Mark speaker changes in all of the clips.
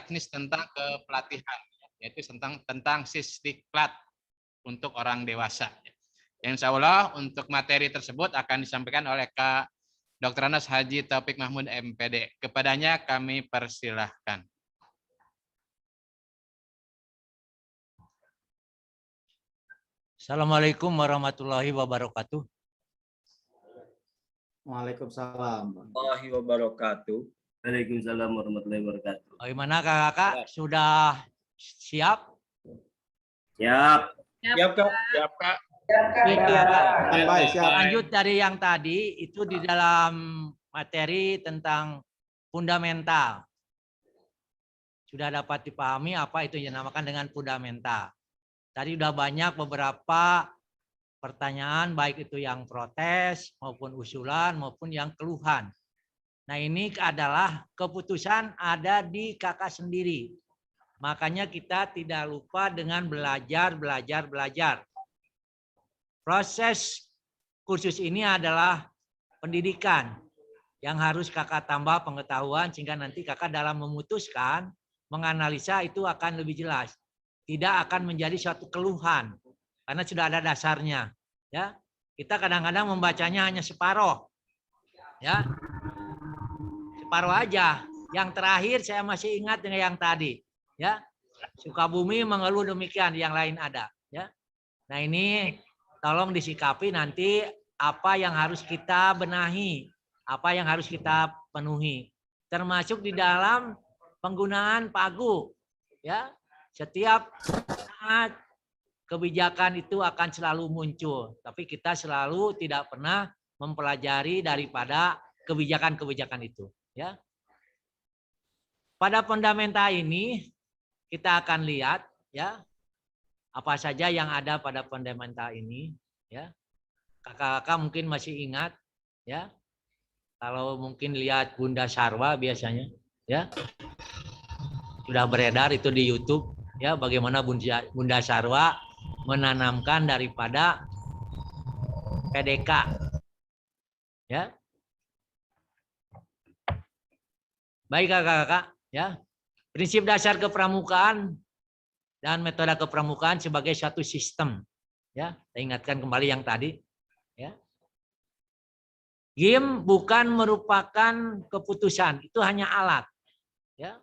Speaker 1: teknis tentang kepelatihan, yaitu tentang Sisdiklat untuk orang dewasa. Insya Allah untuk materi tersebut akan disampaikan oleh Kak Dr. Anas Haji Taufik Mahmud MPD. Kepadanya kami persilahkan.
Speaker 2: Assalamualaikum warahmatullahi wabarakatuh.
Speaker 3: Waalaikumsalam
Speaker 4: warahmatullahi wabarakatuh.
Speaker 5: Waalaikumsalam warahmatullahi wabarakatuh.
Speaker 2: Bagaimana kakak-kakak? Sudah siap?
Speaker 5: Siap.
Speaker 4: Siap, Kak.
Speaker 1: Siap, Kak.
Speaker 2: Lanjut dari yang tadi, itu di dalam materi tentang fundamental. Sudah dapat dipahami apa itu yang dinamakan dengan fundamental. Tadi sudah banyak beberapa pertanyaan, baik itu yang protes, maupun usulan, maupun yang keluhan. Nah ini adalah keputusan ada di kakak sendiri. Makanya kita tidak lupa dengan belajar. Proses kursus ini adalah pendidikan yang harus kakak tambah pengetahuan sehingga nanti kakak dalam memutuskan, menganalisa itu akan lebih jelas. Tidak akan menjadi suatu keluhan karena sudah ada dasarnya. Ya, kita kadang-kadang membacanya hanya separoh, ya, separoh aja. Yang terakhir saya masih ingat dengan yang tadi, ya. Sukabumi mengeluh demikian, yang lain ada, ya. Nah ini tolong disikapi nanti apa yang harus kita benahi, apa yang harus kita penuhi, termasuk di dalam penggunaan pagu, ya. Setiap saat kebijakan itu akan selalu muncul, tapi kita selalu tidak pernah mempelajari daripada kebijakan-kebijakan itu, ya. Pada fundamental ini kita akan lihat, ya, apa saja yang ada pada fundamental ini, ya. Kakak-kakak mungkin masih ingat, ya. Kalau mungkin lihat Bunda Sarwa biasanya, ya. Sudah beredar itu di YouTube, ya, bagaimana Bunda Sarwa menanamkan daripada PDK, ya. Baik kakak-kakak, ya. Prinsip dasar kepramukaan dan metode kepramukaan sebagai satu sistem, ya. Saya ingatkan kembali yang tadi, ya. GIM bukan merupakan keputusan, itu hanya alat, ya.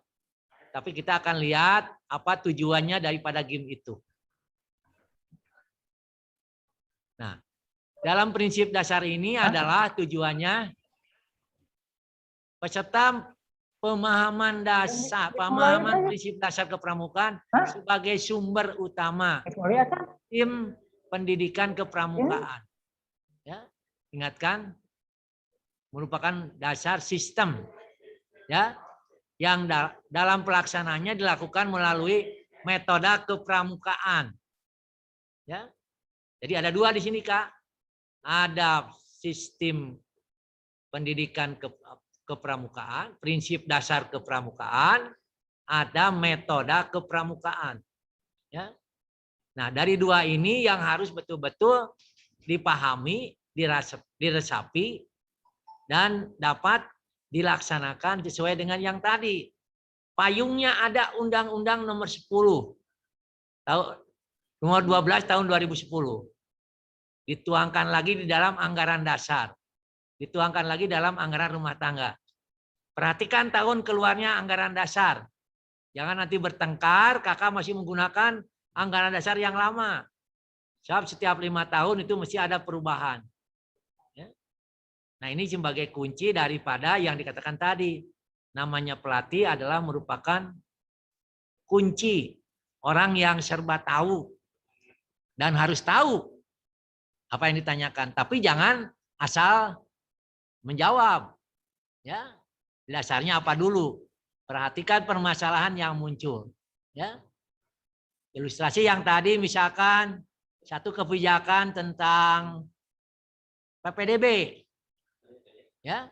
Speaker 2: Tapi kita akan lihat apa tujuannya daripada GIM itu. Nah, dalam prinsip dasar ini adalah tujuannya peserta pemahaman dasar, pemahaman prinsip dasar kepramukaan sebagai sumber utama tim pendidikan kepramukaan. Ya, ingatkan merupakan dasar sistem, ya, yang dalam pelaksanaannya dilakukan melalui metode kepramukaan. Ya. Jadi ada dua di sini, Kak. Ada sistem pendidikan kepramukaan, prinsip dasar kepramukaan, ada metode kepramukaan. Ya. Nah, dari dua ini yang harus betul-betul dipahami, diresapi, dan dapat dilaksanakan sesuai dengan yang tadi. Payungnya ada Undang-Undang nomor 10 nomor 12 tahun 2010. Dituangkan lagi di dalam anggaran dasar. Dituangkan lagi dalam anggaran rumah tangga. Perhatikan tahun keluarnya anggaran dasar. Jangan nanti bertengkar, kakak masih menggunakan anggaran dasar yang lama. Sebab setiap 5 tahun itu mesti ada perubahan. Nah ini sebagai kunci daripada yang dikatakan tadi. Namanya pelatih adalah merupakan kunci. Orang yang serba tahu. Dan harus tahu apa yang ditanyakan. Tapi jangan asal menjawab. Ya, dasarnya apa dulu. Perhatikan permasalahan yang muncul. Ya. Ilustrasi yang tadi misalkan satu kebijakan tentang PPDB. Ya,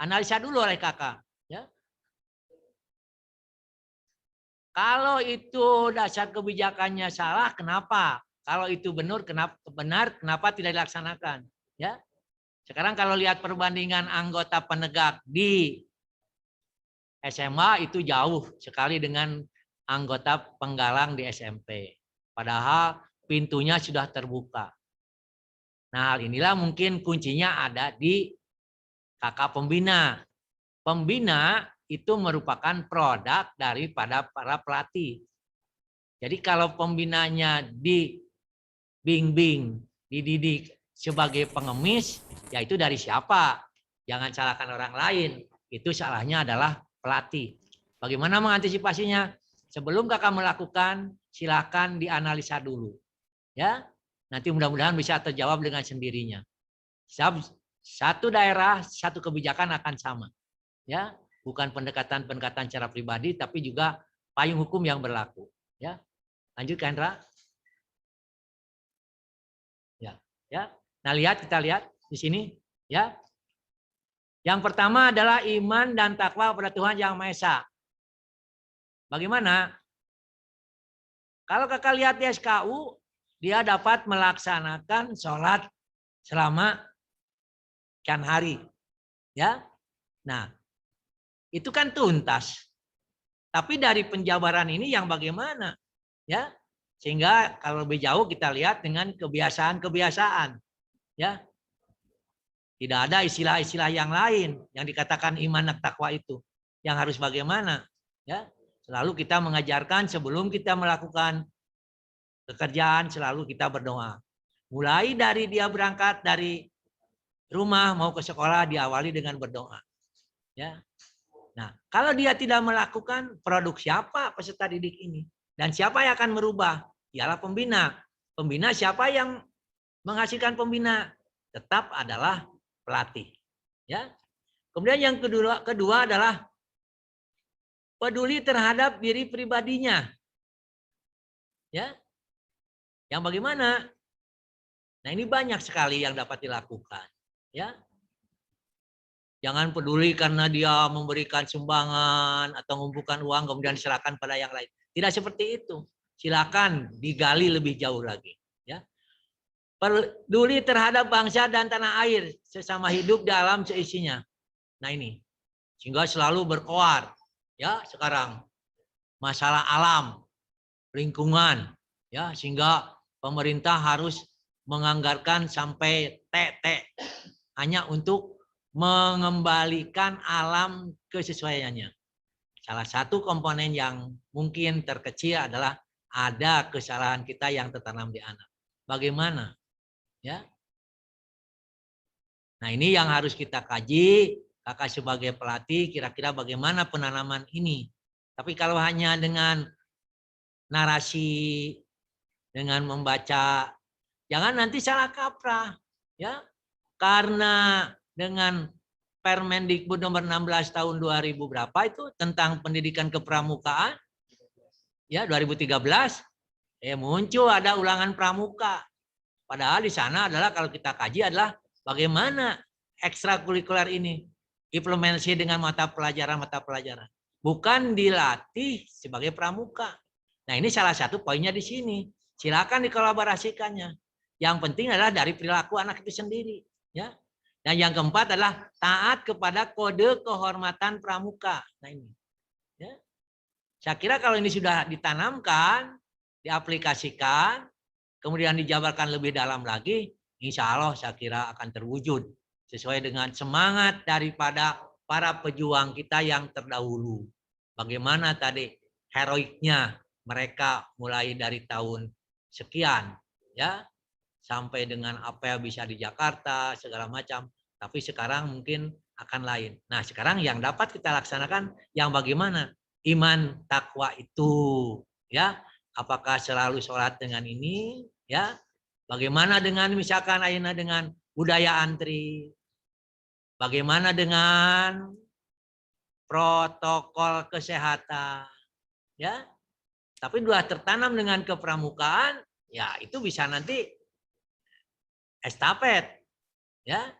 Speaker 2: analisa dulu oleh kakak. Ya. Kalau itu dasar kebijakannya salah, kenapa? Kalau itu benar, kenapa tidak dilaksanakan? Ya. Sekarang kalau lihat perbandingan anggota penegak di SMA itu jauh sekali dengan anggota penggalang di SMP. Padahal pintunya sudah terbuka. Nah, hal inilah mungkin kuncinya ada di kakak pembina. Pembina itu merupakan produk daripada para pelatih. Jadi kalau pembinanya dibimbing, dididik sebagai pengemis, ya itu dari siapa? Jangan salahkan orang lain. Itu salahnya adalah pelatih. Bagaimana mengantisipasinya? Sebelum kakak melakukan, silakan dianalisa dulu. Ya, nanti mudah-mudahan bisa terjawab dengan sendirinya. Satu daerah, satu kebijakan akan sama. Ya, bukan pendekatan-pendekatan secara pribadi, tapi juga payung hukum yang berlaku. Ya, lanjut Kendra. Ya, nah kita lihat di sini. Ya, yang pertama adalah iman dan takwa pada Tuhan Yang Maha Esa. Bagaimana? Kalau kakak lihat di SKU, dia dapat melaksanakan sholat selama sekian hari. Ya, nah itu kan tuntas. Tapi dari penjabaran ini yang bagaimana? Ya, sehingga kalau lebih jauh kita lihat dengan kebiasaan-kebiasaan. Ya, tidak ada istilah-istilah yang lain yang dikatakan iman dan takwa itu. Yang harus bagaimana? Ya, selalu kita mengajarkan sebelum kita melakukan pekerjaan selalu kita berdoa. Mulai dari dia berangkat dari rumah mau ke sekolah diawali dengan berdoa. Ya. Nah, kalau dia tidak melakukan, produk siapa peserta didik ini? Dan siapa yang akan merubah? Ialah pembina. Pembina siapa yang menghasilkan pembina? Tetap adalah pelatih. Ya. Kemudian yang kedua adalah peduli terhadap diri pribadinya. Ya. Yang bagaimana? Nah, ini banyak sekali yang dapat dilakukan. Ya. Jangan peduli karena dia memberikan sumbangan atau mengumpulkan uang kemudian diserahkan pada yang lain. Tidak seperti itu. Silakan digali lebih jauh lagi. Ya. Peduli terhadap bangsa dan tanah air sesama hidup di alam seisinya. Nah ini, sehingga selalu berkoar. Ya sekarang masalah alam, lingkungan, ya sehingga pemerintah harus menganggarkan sampai TT hanya untuk mengembalikan alam kesesuaiannya. Salah satu komponen yang mungkin terkecil adalah ada kesalahan kita yang tertanam di anak. Bagaimana? Ya. Nah, ini yang harus kita kaji, kakak sebagai pelatih, kira-kira bagaimana penanaman ini. Tapi kalau hanya dengan narasi, dengan membaca, jangan nanti salah kaprah. Ya. Karena dengan Permendikbud nomor 16 tahun 2000 berapa itu tentang pendidikan kepramukaan ya 2013 muncul ada ulangan pramuka. Padahal di sana adalah kalau kita kaji adalah bagaimana ekstrakurikuler ini implementasi dengan mata pelajaran, bukan dilatih sebagai pramuka. Nah, ini salah satu poinnya di sini. Silakan dikolaborasikannya. Yang penting adalah dari perilaku anak itu sendiri, ya. Dan yang keempat adalah taat kepada kode kehormatan pramuka. Nah ini, ya. Saya kira kalau ini sudah ditanamkan, diaplikasikan, kemudian dijabarkan lebih dalam lagi, insya Allah saya kira akan terwujud sesuai dengan semangat daripada para pejuang kita yang terdahulu. Bagaimana tadi heroiknya mereka mulai dari tahun sekian, ya. Sampai dengan apa yang bisa di Jakarta, segala macam. Tapi sekarang mungkin akan lain. Nah sekarang yang dapat kita laksanakan yang bagaimana? Iman takwa itu. Ya, apakah selalu sholat dengan ini? Ya, bagaimana dengan misalkan ayeuna dengan budaya antri? Bagaimana dengan protokol kesehatan? Ya, tapi sudah tertanam dengan kepramukaan, ya itu bisa nanti estafet, ya,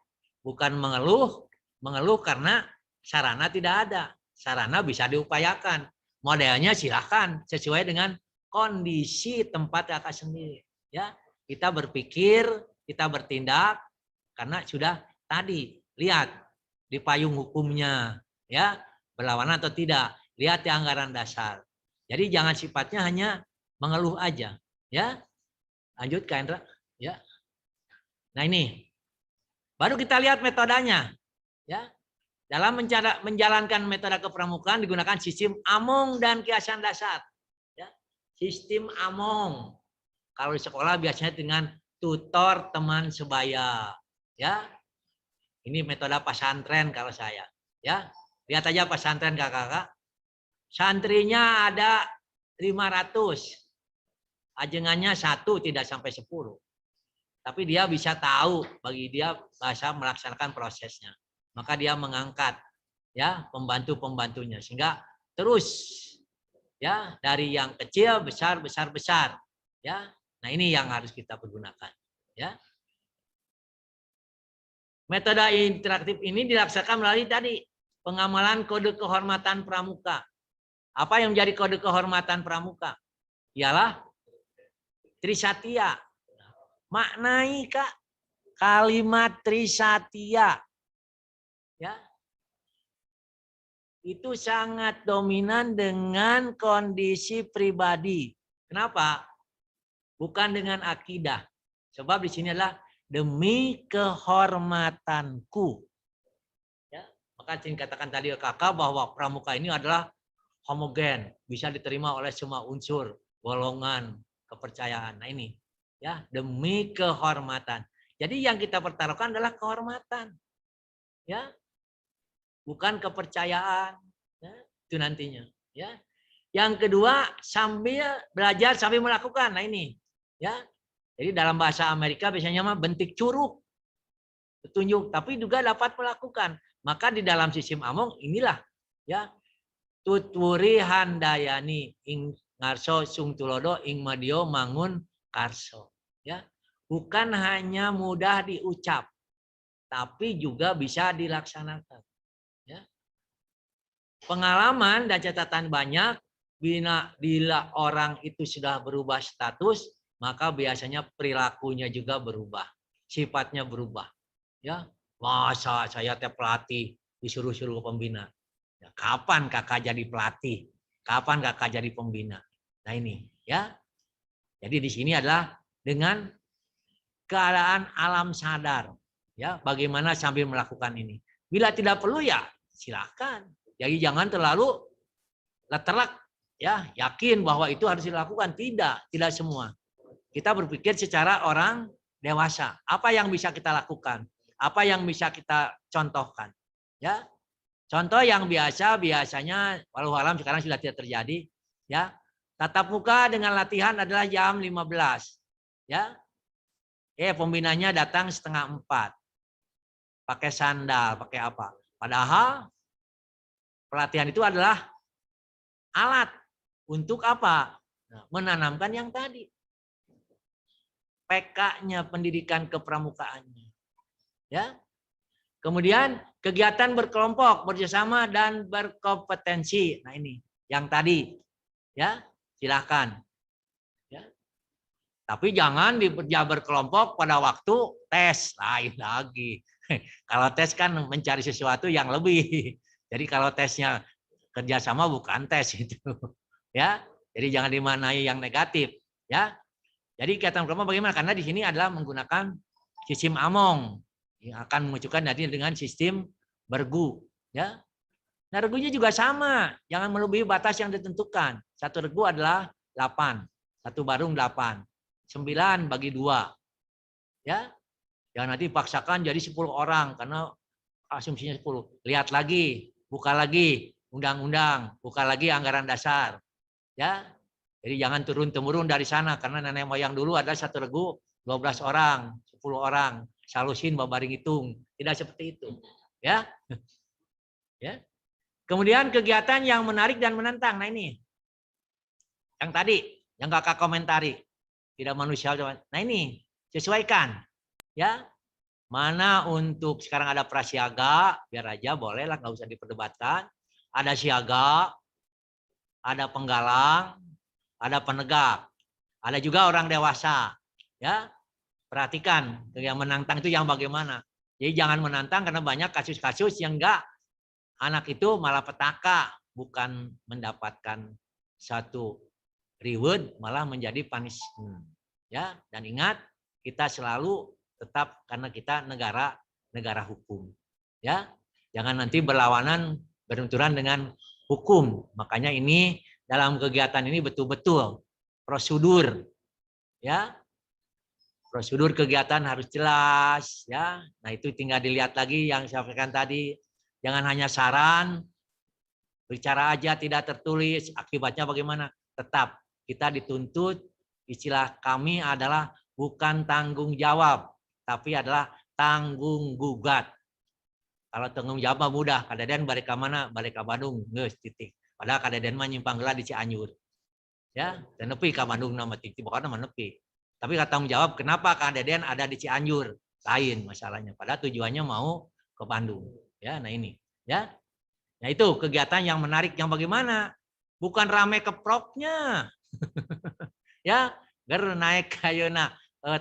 Speaker 2: bukan mengeluh karena sarana tidak ada, sarana bisa diupayakan, modelnya silahkan sesuai dengan kondisi tempat kakak sendiri, ya, kita berpikir, kita bertindak karena sudah tadi lihat di payung hukumnya, ya, berlawanan atau tidak. Lihat di anggaran dasar. Jadi jangan sifatnya hanya mengeluh aja, ya. Lanjut Kak Hendra, ya. Nah ini, baru kita lihat metodenya, ya. Dalam menjalankan metode kepramukaan digunakan sistem Among dan kiasan dasar, ya. Sistem Among. Kalau di sekolah biasanya dengan tutor teman sebaya, ya. Ini metode pesantren kalau saya, ya. Lihat aja pesantren kakak-kakak. Santrinya ada 500. Ajengannya 1 tidak sampai 10. Tapi dia bisa tahu, bagi dia bisa melaksanakan prosesnya. Maka dia mengangkat, ya, pembantu-pembantunya sehingga terus, ya, dari yang kecil besar, ya. Nah, ini yang harus kita pergunakan, ya. Metode interaktif ini dilaksanakan melalui tadi pengamalan kode kehormatan pramuka. Apa yang menjadi kode kehormatan pramuka? Ialah Trisatya. Maknai Kak kalimat Trisatya. Ya. Itu sangat dominan dengan kondisi pribadi. Kenapa? Bukan dengan akidah. Sebab di sini adalah demi kehormatanku. Ya, maka dikatakan tadi kakak bahwa pramuka ini adalah homogen, bisa diterima oleh semua unsur, golongan, kepercayaan. Nah ini, ya, demi kehormatan. Jadi yang kita pertaruhkan adalah kehormatan, ya, bukan kepercayaan. Ya, itu nantinya. Ya. Yang kedua, sambil belajar sambil melakukan. Nah ini, ya. Jadi dalam bahasa Amerika biasanya mah bentik curug, petunjuk, tapi juga dapat melakukan. Maka di dalam sistem Among inilah, ya. Tutwuri handayani ing ngarso sung tulodo ing madio mangun karso, ya. Bukan hanya mudah diucap tapi juga bisa dilaksanakan, ya. Pengalaman dan catatan banyak, bila orang itu sudah berubah status maka biasanya perilakunya juga berubah, sifatnya berubah, ya. Masa saya teh pelatih disuruh-suruh pembina. Kapan kakak jadi pelatih? Kapan kakak jadi pembina? Nah ini, ya. Jadi di sini adalah dengan keadaan alam sadar, ya. Bagaimana sambil melakukan ini? Bila tidak perlu ya silakan. Jadi jangan terlalu leterlak, ya. Yakin bahwa itu harus dilakukan. Tidak semua. Kita berpikir secara orang dewasa. Apa yang bisa kita lakukan? Apa yang bisa kita contohkan? Ya. Contoh yang biasanya walau alam sekarang sudah tidak terjadi, ya. Tatap muka dengan latihan adalah jam 15. Ya. Pembinanya datang 3:30. Pakai sandal, pakai apa? Padahal pelatihan itu adalah alat untuk apa? Nah, menanamkan yang tadi. PK-nya, pendidikan kepramukaannya. Ya. Kemudian kegiatan berkelompok, berjasama dan berkompetensi. Nah ini yang tadi, ya, silahkan. Ya. Tapi jangan berkelompok pada waktu tes, lain lagi. Kalau tes kan mencari sesuatu yang lebih. Jadi kalau tesnya kerjasama bukan tes itu, ya. Jadi jangan dimaknai yang negatif, ya. Jadi kegiatan berkelompok bagaimana? Karena di sini adalah menggunakan sistem Among. Yang akan memunculkan nanti dengan sistem bergu, ya. Nah, regunya juga sama, jangan melebihi batas yang ditentukan. 1 regu adalah 8, 1 barung 8, 9 bagi 2, ya. Jangan nanti paksakan jadi 10 orang karena asumsinya 10. Lihat lagi, buka lagi undang-undang, buka lagi anggaran dasar, ya. Jadi jangan turun-temurun dari sana karena nenek moyang dulu ada 1 regu 12 orang, 10 orang. Salusin babaring hitung, tidak seperti itu, ya. Ya. Kemudian kegiatan yang menarik dan menantang. Nah ini, yang tadi, yang kakak komentari, tidak manusiawi. Nah ini, sesuaikan, ya. Mana untuk sekarang ada prasiaga, biar aja boleh lah, nggak usah diperdebatkan. Ada siaga, ada penggalang, ada penegak, ada juga orang dewasa, ya. Perhatikan yang menantang itu yang bagaimana. Jadi jangan menantang karena banyak kasus-kasus yang enggak anak itu malah petaka, bukan mendapatkan satu reward, malah menjadi punishment. Ya, dan ingat kita selalu tetap karena kita negara hukum. Ya, jangan nanti berlawanan berbenturan dengan hukum. Makanya ini dalam kegiatan ini betul-betul prosedur, ya. Prosedur kegiatan harus jelas, ya. Nah, itu tinggal dilihat lagi yang saya sampaikan tadi. Jangan hanya saran, bicara aja tidak tertulis, akibatnya bagaimana? Tetap kita dituntut, istilah kami adalah bukan tanggung jawab, tapi adalah tanggung gugat. Kalau tanggung jawab mudah, kadang balik ke mana? Balik ke Bandung, nges titik. Padahal kadang mah nyimpang gelar di Cianjur. Ya, dan nepi ke Bandung nama titik, bukan nama nepi. Tapi kata tanggung jawab, kenapa kadang ada di Cianjur? Lain masalahnya. Padahal tujuannya mau ke Bandung. Ya, nah ini. Ya, nah itu kegiatan yang menarik yang bagaimana? Bukan rame keproknya. Ya, ger naik kayuna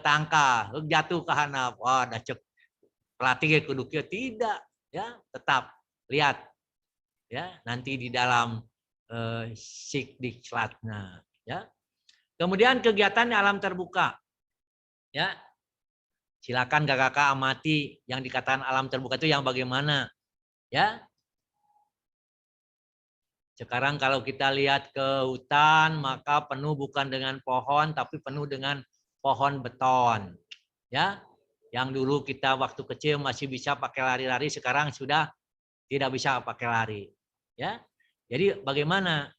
Speaker 2: tangka, jatuh ke handap. Wah, dah cek pelatih kudu kieu tidak. Ya, tetap lihat. Ya, nanti di dalam Sikdiklatna. Ya. Kemudian kegiatan di alam terbuka. Ya. Silakan kakak-kakak amati yang dikatakan alam terbuka itu yang bagaimana. Ya. Sekarang kalau kita lihat ke hutan, maka penuh bukan dengan pohon, tapi penuh dengan pohon beton. Ya, yang dulu kita waktu kecil masih bisa pakai lari-lari, sekarang sudah tidak bisa pakai lari. Ya, jadi bagaimana?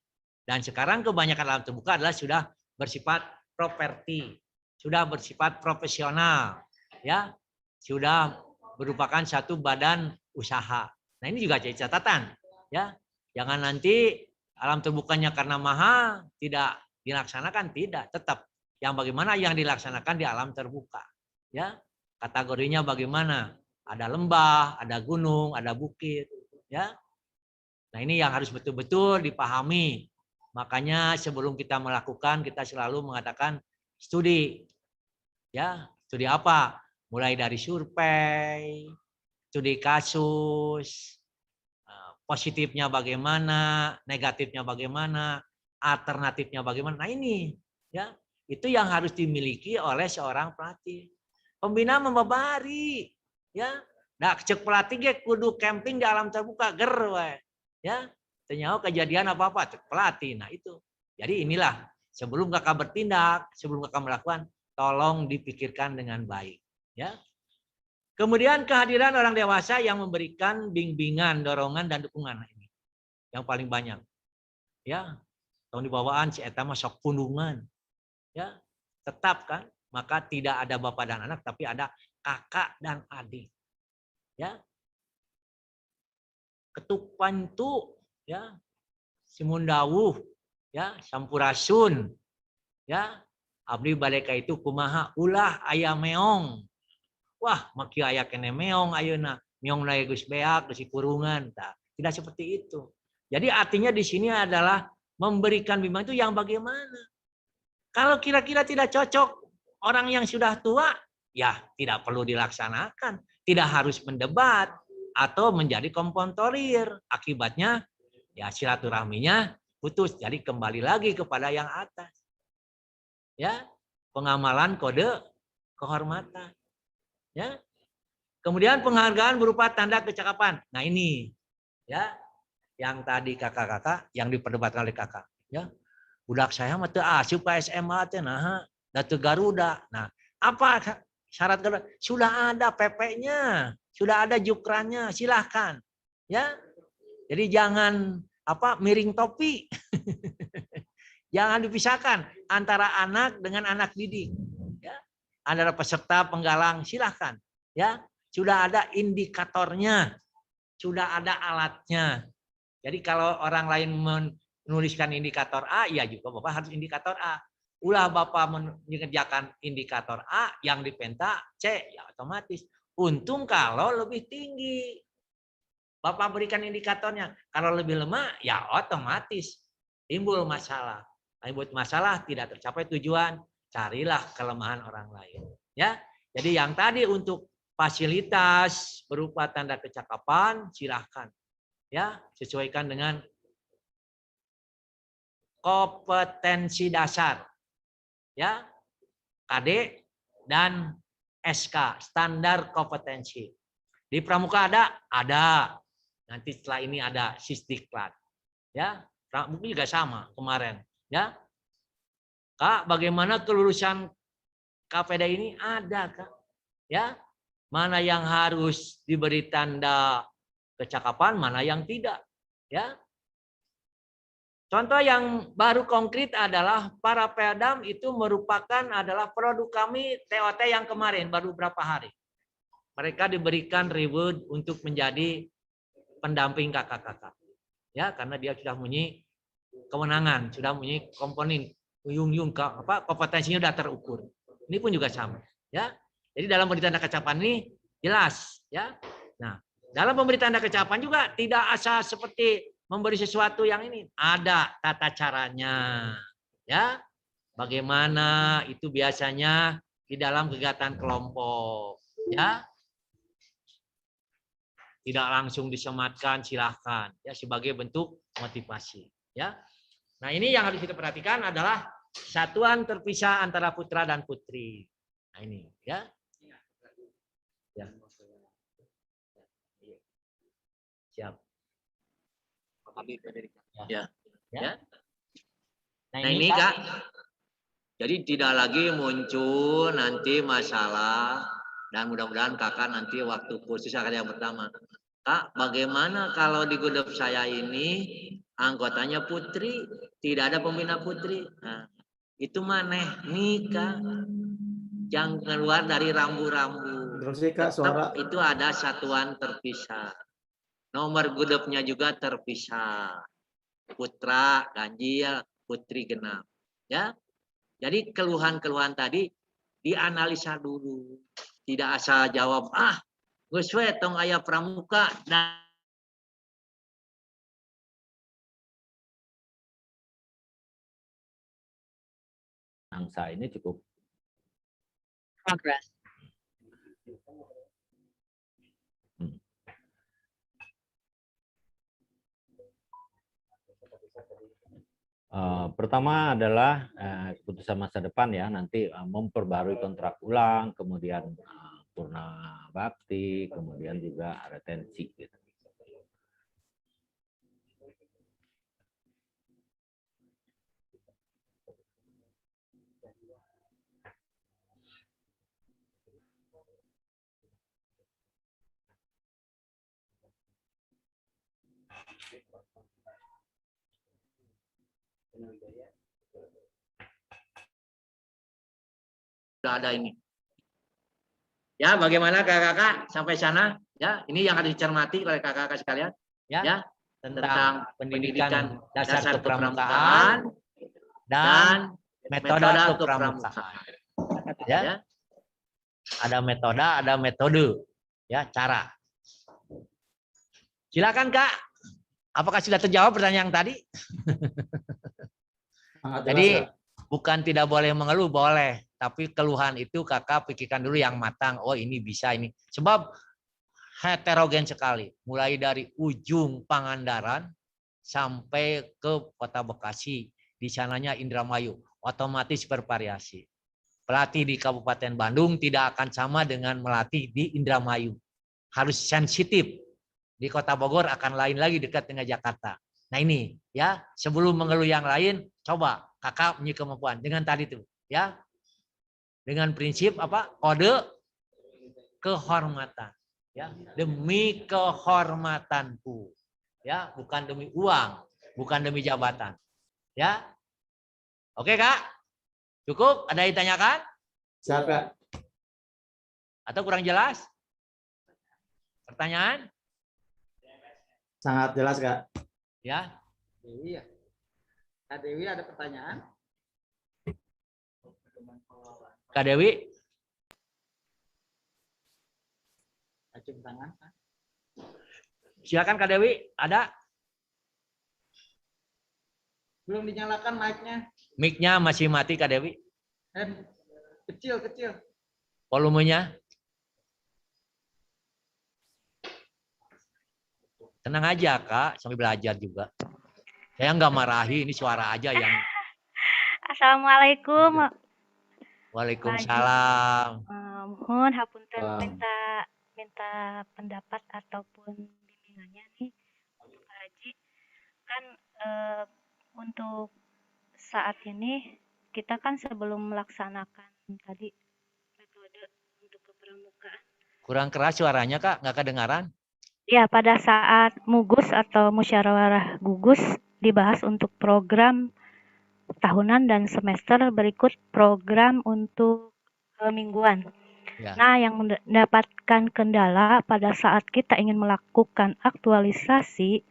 Speaker 2: Dan sekarang kebanyakan alam terbuka adalah sudah bersifat properti, sudah bersifat profesional, ya, sudah merupakan satu badan usaha. Nah ini juga jadi catatan, ya. Jangan nanti alam terbukanya karena mahal tidak dilaksanakan, tidak. Tetap yang bagaimana yang dilaksanakan di alam terbuka. Ya, kategorinya bagaimana? Ada lembah, ada gunung, ada bukit. Ya, nah ini yang harus betul-betul dipahami. Makanya sebelum kita melakukan, kita selalu mengatakan studi. Ya, studi apa? Mulai dari survei, studi kasus, positifnya bagaimana, negatifnya bagaimana, alternatifnya bagaimana. Nah ini, ya, itu yang harus dimiliki oleh seorang pelatih. Pembina membebari, ya. Nah, cek pelatih ge kudu camping di alam terbuka ger we. Ya. Ternyata kejadian apa-apa cek pelatih. Nah, itu. Jadi inilah sebelum kakak bertindak, sebelum kakak melakukan, tolong dipikirkan dengan baik, ya. Kemudian kehadiran orang dewasa yang memberikan bimbingan, dorongan, dan dukungan. Nah, ini yang paling banyak. Ya, tahun dibawaan si eta mah sok pundungan. Ya, tetap kan, maka tidak ada bapak dan anak, tapi ada kakak dan adik. Ya, ketupan itu, ya, simundawuh, ya, sampurasun, ya, abdi baleka itu kumaha ulah aya meong. Wah, maki aya kene meong ayeuna. Meong na geus beak, geus kurungan. Nah, tidak seperti itu. Jadi artinya di sini adalah memberikan bimbingan itu yang bagaimana. Kalau kira-kira tidak cocok orang yang sudah tua, ya tidak perlu dilaksanakan. Tidak harus mendebat atau menjadi kompontorir. Akibatnya ya silaturahminya putus. Jadi kembali lagi kepada yang atas. Ya, pengamalan kode kehormatan. Ya. Kemudian penghargaan berupa tanda kecakapan. Nah ini, ya, yang tadi kakak-kakak yang diperdebatkan oleh kakak. Ya, budak saya mah teu asup ka SMA teh, nah, da teu Garuda. Nah, apa syarat Garuda? Sudah ada PP-nya, sudah ada jukrannya, silahkan. Ya, jadi jangan apa miring topi. Jangan dipisahkan antara anak dengan anak didik. Ya. Antara peserta penggalang silahkan, ya, sudah ada indikatornya, sudah ada alatnya. Jadi kalau orang lain menuliskan indikator A, ya juga Bapak harus indikator A. Ulah Bapak mengerjakan indikator A, yang dipenta C, ya otomatis. Untung kalau lebih tinggi, Bapak berikan indikatornya. Kalau lebih lemah, ya otomatis timbul masalah. Timbul masalah, tidak tercapai tujuan. Carilah kelemahan orang lain. Ya, jadi yang tadi untuk fasilitas berupa tanda kecakapan silahkan. Ya, sesuaikan dengan kompetensi dasar. Ya, KD dan SK, standar kompetensi. Di pramuka ada. Nanti setelah ini ada Sisdiklat. Ya, pramuka juga sama kemarin. Ya, Kak, bagaimana kelulusan KPD ini ada, Kak? Ya, mana yang harus diberi tanda kecakapan, mana yang tidak. Ya, contoh yang baru konkret adalah para pedam itu merupakan adalah produk kami TOT yang kemarin baru berapa hari. Mereka diberikan reward untuk menjadi pendamping kakak-kakak. Ya, karena dia sudah punya kewenangan, sudah punya komponen kompetensinya sudah terukur. Ini pun juga sama, ya. Jadi dalam pemberi tanda kecapan ini jelas, ya. Nah, dalam pemberi tanda kecapan juga tidak asal seperti memberi sesuatu yang ini, ada tata caranya, ya. Bagaimana itu biasanya di dalam kegiatan kelompok, ya. Tidak langsung disematkan, silahkan, ya, sebagai bentuk motivasi, ya. Nah, ini yang harus kita perhatikan adalah satuan terpisah antara putra dan putri. Nah, ini, ya. Ya. Siap.
Speaker 5: Ya.
Speaker 2: Ya.
Speaker 5: Nah ini Kak, jadi tidak lagi muncul nanti masalah, dan mudah-mudahan Kakak nanti waktu kursus akan yang pertama. Kak, bagaimana kalau di grup saya ini anggotanya putri, tidak ada pembina putri? Nah, itu maneh nih Kak, yang keluar dari rambu-rambu.
Speaker 3: Terus sih Kak, suara
Speaker 5: Tetap itu ada satuan terpisah. Nomor grupnya juga terpisah. Putra ganjil, putri genap. Ya. Jadi keluhan-keluhan tadi dianalisa dulu. Tidak asal jawab, geus we tong aya pramuka dan
Speaker 6: angsa ini cukup
Speaker 7: Progress.
Speaker 6: pertama adalah keputusan masa depan ya, nanti memperbarui kontrak ulang, kemudian purna bakti, kemudian juga retensi gitu.
Speaker 5: sudah ada ini. Ya, bagaimana kakak-kakak sampai sana? Ya, ini yang harus dicermati oleh kakak-kakak sekalian. Ya, tentang pendidikan dasar kepramukaan dan
Speaker 2: metode kepramukaan. Ya. Ada metode, ada metode. Ya, cara. Silakan Kak. Apakah sudah terjawab pertanyaan yang tadi? Jadi bukan tidak boleh mengeluh, boleh. Tapi keluhan itu kakak pikirkan dulu yang matang. Oh ini bisa ini. Sebab heterogen sekali. Mulai dari ujung Pangandaran sampai ke Kota Bekasi. Di sananya Indramayu. Otomatis bervariasi. Pelatih di Kabupaten Bandung tidak akan sama dengan melatih di Indramayu. Harus sensitif. Di Kota Bogor akan lain lagi dekat dengan Jakarta. Nah ini ya, sebelum mengeluh yang lain, coba kakak punya kemampuan dengan tadi tuh, ya. Dengan prinsip apa? Kode kehormatan, ya. Demi kehormatanku. Ya, bukan demi uang, bukan demi jabatan. Ya. Oke, Kak? Cukup? Ada yang ditanyakan?
Speaker 3: Siap, Kak.
Speaker 2: Atau kurang jelas? Pertanyaan?
Speaker 3: Sangat jelas, Kak.
Speaker 2: Ya.
Speaker 8: Dewi ya. Kak Dewi ada pertanyaan?
Speaker 2: Kak Dewi?
Speaker 8: Acung tangan.
Speaker 2: Silakan Kak Dewi, ada?
Speaker 8: Belum dinyalakan mic-nya.
Speaker 2: Mic-nya masih mati Kak Dewi.
Speaker 8: Kecil.
Speaker 2: Volumenya? Tenang aja Kak, sambil belajar juga. Saya nggak marahi, ini suara aja yang.
Speaker 7: Assalamualaikum.
Speaker 2: Waalaikumsalam.
Speaker 7: Mohon hapunten
Speaker 3: Wah.
Speaker 7: minta pendapat ataupun bimbingannya nih untuk Pak Haji. Kan untuk saat ini kita kan sebelum melaksanakan tadi metode untuk kepramukaan.
Speaker 2: Kurang keras suaranya Kak, nggak kedengaran?
Speaker 7: Ya, pada saat MUGUS atau musyawarah gugus dibahas untuk program tahunan dan semester berikut program untuk mingguan.
Speaker 2: Ya.
Speaker 7: Nah, yang mendapatkan kendala pada saat kita ingin melakukan aktualisasi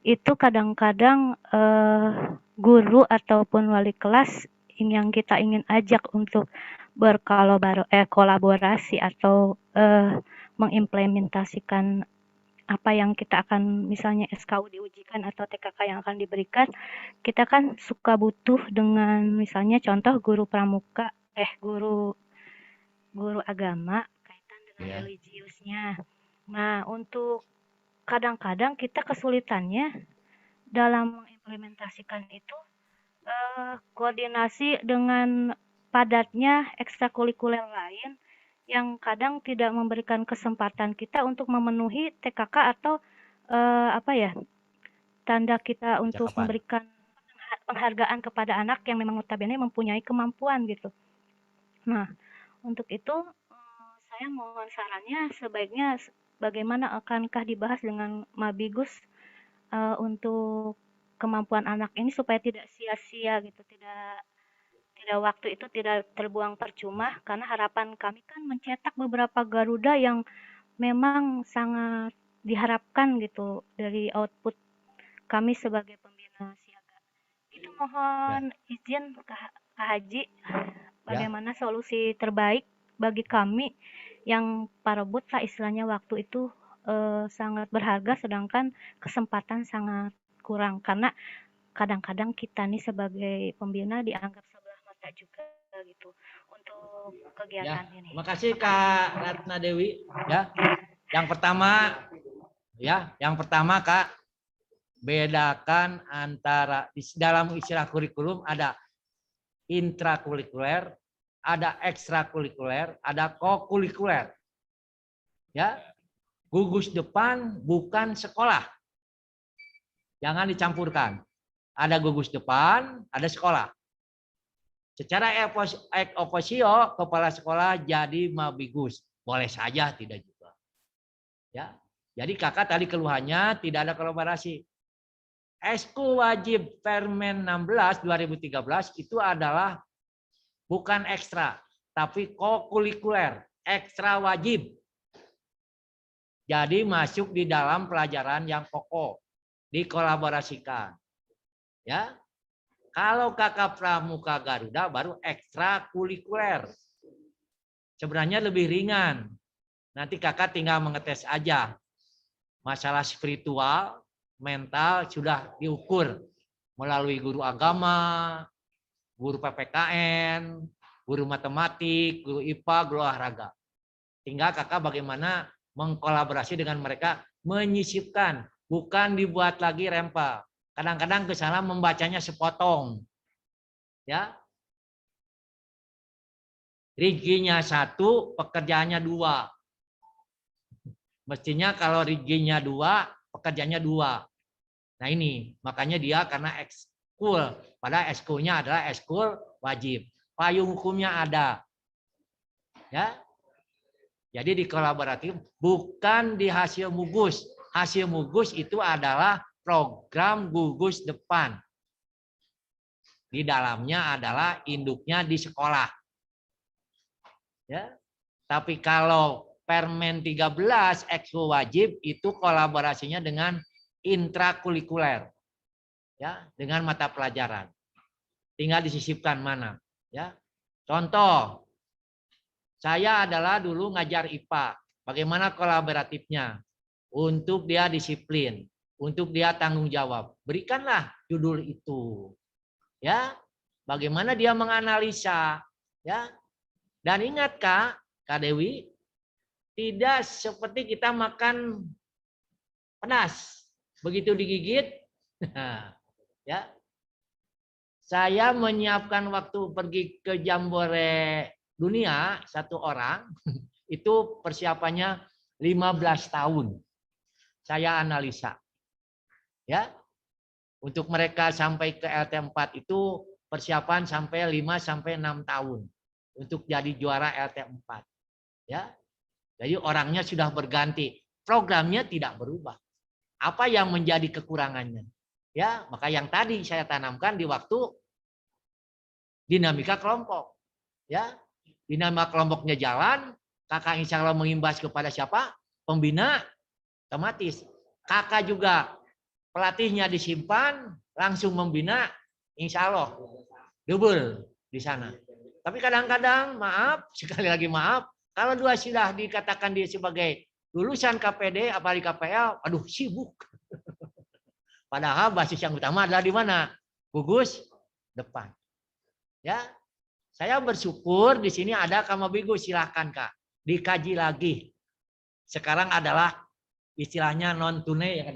Speaker 7: itu kadang-kadang guru ataupun wali kelas yang kita ingin ajak untuk kolaborasi atau mengimplementasikan apa yang kita akan misalnya SKU diujikan atau TKK yang akan diberikan, kita kan suka butuh dengan misalnya contoh guru pramuka, guru agama kaitan dengan religiusnya. Nah, untuk kadang-kadang kita kesulitannya dalam mengimplementasikan itu koordinasi dengan padatnya ekstrakurikuler lain yang kadang tidak memberikan kesempatan kita untuk memenuhi TKK atau tanda kita untuk
Speaker 2: Cakapan.
Speaker 7: memberikan penghargaan kepada anak yang memang notabene mempunyai kemampuan gitu. Nah, untuk itu saya mohon sarannya sebaiknya bagaimana akankah dibahas dengan Mabigus untuk kemampuan anak ini supaya tidak sia-sia gitu, tidak waktu itu tidak terbuang percuma, karena harapan kami kan mencetak beberapa Garuda yang memang sangat diharapkan gitu dari output kami sebagai pembina siaga. Itu mohon izin Kak Haji, bagaimana solusi terbaik bagi kami yang parebut lah istilahnya, waktu itu sangat berharga sedangkan kesempatan sangat kurang, karena kadang-kadang kita nih sebagai pembina dianggap sebelah mata juga gitu untuk kegiatan ini.
Speaker 2: Terima kasih Kak Ratna Dewi. Ya, yang pertama Kak, bedakan antara di dalam istilah kurikulum ada intrakurikuler, ada ekstrakurikuler, ada kokurikuler. Ya, gugus depan bukan sekolah. Jangan dicampurkan. Ada gugus depan, ada sekolah. Secara ex officio kepala sekolah jadi Mabigus. Boleh saja, tidak juga. Ya. Jadi Kakak tadi keluhannya tidak ada kolaborasi. Eskul wajib Permen 16 2013 itu adalah bukan ekstra, tapi kokurikuler, ekstra wajib. Jadi masuk di dalam pelajaran yang pokok, dikolaborasikan. Ya. Kalau Kakak Pramuka Garuda baru ekstrakurikuler. Sebenarnya lebih ringan. Nanti Kakak tinggal mengetes aja. Masalah spiritual, mental sudah diukur melalui guru agama, guru PPKN, guru matematik, guru IPA, guru olahraga. Tinggal Kakak bagaimana mengkolaborasi dengan mereka, menyisipkan, bukan dibuat lagi rempel. Kadang-kadang kesalahan membacanya sepotong. Ya. Riginya 1, pekerjaannya 2. Mestinya kalau riginya 2, pekerjaannya 2. Nah ini, makanya dia karena ekskul. Padahal ekskulnya adalah ekskul wajib. Payung hukumnya ada. Ya. Jadi di kolaboratif, bukan di hasil mugus. Hasil mugus itu adalah program gugus depan. Di dalamnya adalah induknya di sekolah. Ya. Tapi kalau Permen 13 ekskul wajib itu kolaborasinya dengan intrakurikuler. Ya, dengan mata pelajaran. Tinggal disisipkan mana, ya. Contoh, saya adalah dulu ngajar IPA. Bagaimana kolaboratifnya? Untuk dia disiplin, untuk dia tanggung jawab. Berikanlah judul itu. Ya. Bagaimana dia menganalisa, ya. Dan ingat Kak Dewi, tidak seperti kita makan Panas. Begitu digigit, ya. Saya menyiapkan waktu pergi ke Jambore dunia 1 orang, itu persiapannya 15 tahun. Saya analisa. Ya. Untuk mereka sampai ke LT4 itu persiapan sampai 5 sampai 6 tahun untuk jadi juara LT4. Ya. Jadi orangnya sudah berganti, programnya tidak berubah. Apa yang menjadi kekurangannya? Ya, maka yang tadi saya tanamkan di waktu dinamika kelompok. Ya, dinamika kelompoknya jalan, kakak insya Allah mengimbas kepada siapa? Pembina, otomatis. Kakak juga pelatihnya disimpan, langsung membina, insya Allah double di sana. Tapi kadang-kadang maaf, sekali lagi maaf, kalau dua sudah dikatakan dia sebagai lulusan KPD, apalagi KPL, aduh sibuk. Padahal basis yang utama adalah di mana? Gugus depan. Ya, saya bersyukur di sini ada Kamabigu, silahkan Kak, dikaji lagi. Sekarang adalah istilahnya non tunai ya,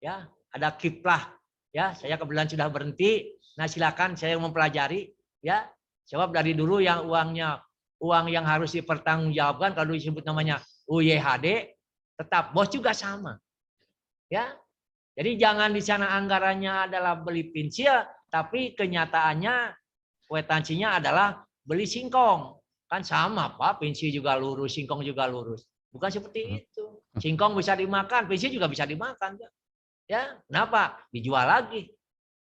Speaker 2: ya, ada kiplah. Ya, saya kebetulan sudah berhenti. Nah, silakan saya mempelajari. Ya, sebab dari dulu yang uang yang harus dipertanggungjawabkan kalau disebut namanya UYHD, tetap bos juga sama. Ya, jadi jangan di sana anggarannya adalah beli pensil, tapi kenyataannya kwetansinya adalah beli singkong. Kan sama Pak, pensil juga lurus, singkong juga lurus. Bukan seperti itu. Singkong bisa dimakan, pensil juga bisa dimakan. Ya, kenapa? Dijual lagi.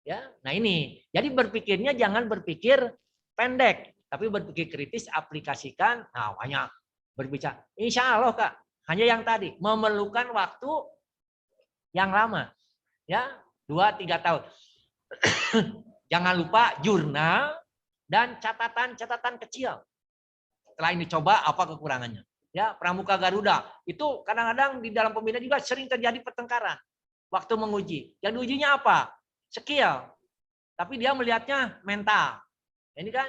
Speaker 2: Ya, nah ini. Jadi berpikirnya jangan berpikir pendek, tapi berpikir kritis, aplikasikan. Nah, banyak berbicara. Insya Allah Kak, hanya yang tadi memerlukan waktu yang lama, ya 2-3 tahun. Jangan lupa jurnal dan catatan-catatan kecil. Setelah ini coba apa kekurangannya. Ya, Pramuka Garuda itu kadang-kadang di dalam pembina juga sering terjadi pertengkaran waktu menguji. Yang diujinya apa? Skill. Tapi dia melihatnya mental. Ini kan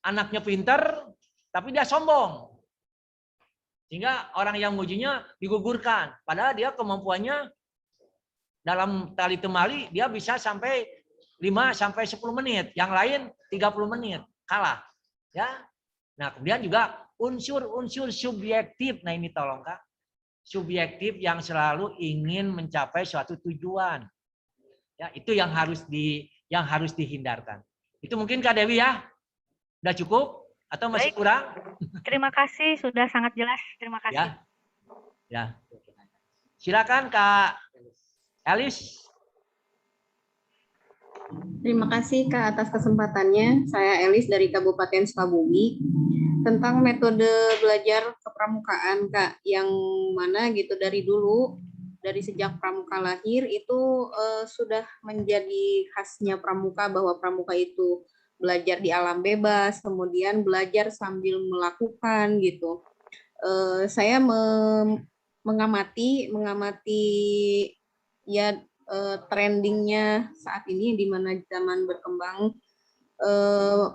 Speaker 2: anaknya pinter, tapi dia sombong. Sehingga orang yang mengujinya digugurkan. Padahal dia kemampuannya dalam tali temali dia bisa sampai 5 sampai 10 menit, yang lain 30 menit kalah. Ya. Nah, kemudian juga unsur-unsur subjektif. Nah, ini tolong Kak. Subjektif yang selalu ingin mencapai suatu tujuan. Ya, itu yang harus dihindarkan. Itu mungkin Kak Dewi ya. Udah cukup atau masih
Speaker 7: Baik.
Speaker 2: kurang?
Speaker 7: Terima kasih, sudah sangat jelas. Terima kasih.
Speaker 2: Ya. Ya. Silakan Kak Elis.
Speaker 9: Terima kasih Kak atas kesempatannya. Saya Elis dari Kabupaten Sukabumi. Tentang metode belajar kepramukaan Kak, yang mana gitu dari dulu, dari sejak pramuka lahir itu sudah menjadi khasnya pramuka, bahwa pramuka itu belajar di alam bebas, kemudian belajar sambil melakukan gitu. Saya mengamati ya trendingnya saat ini di mana zaman berkembang,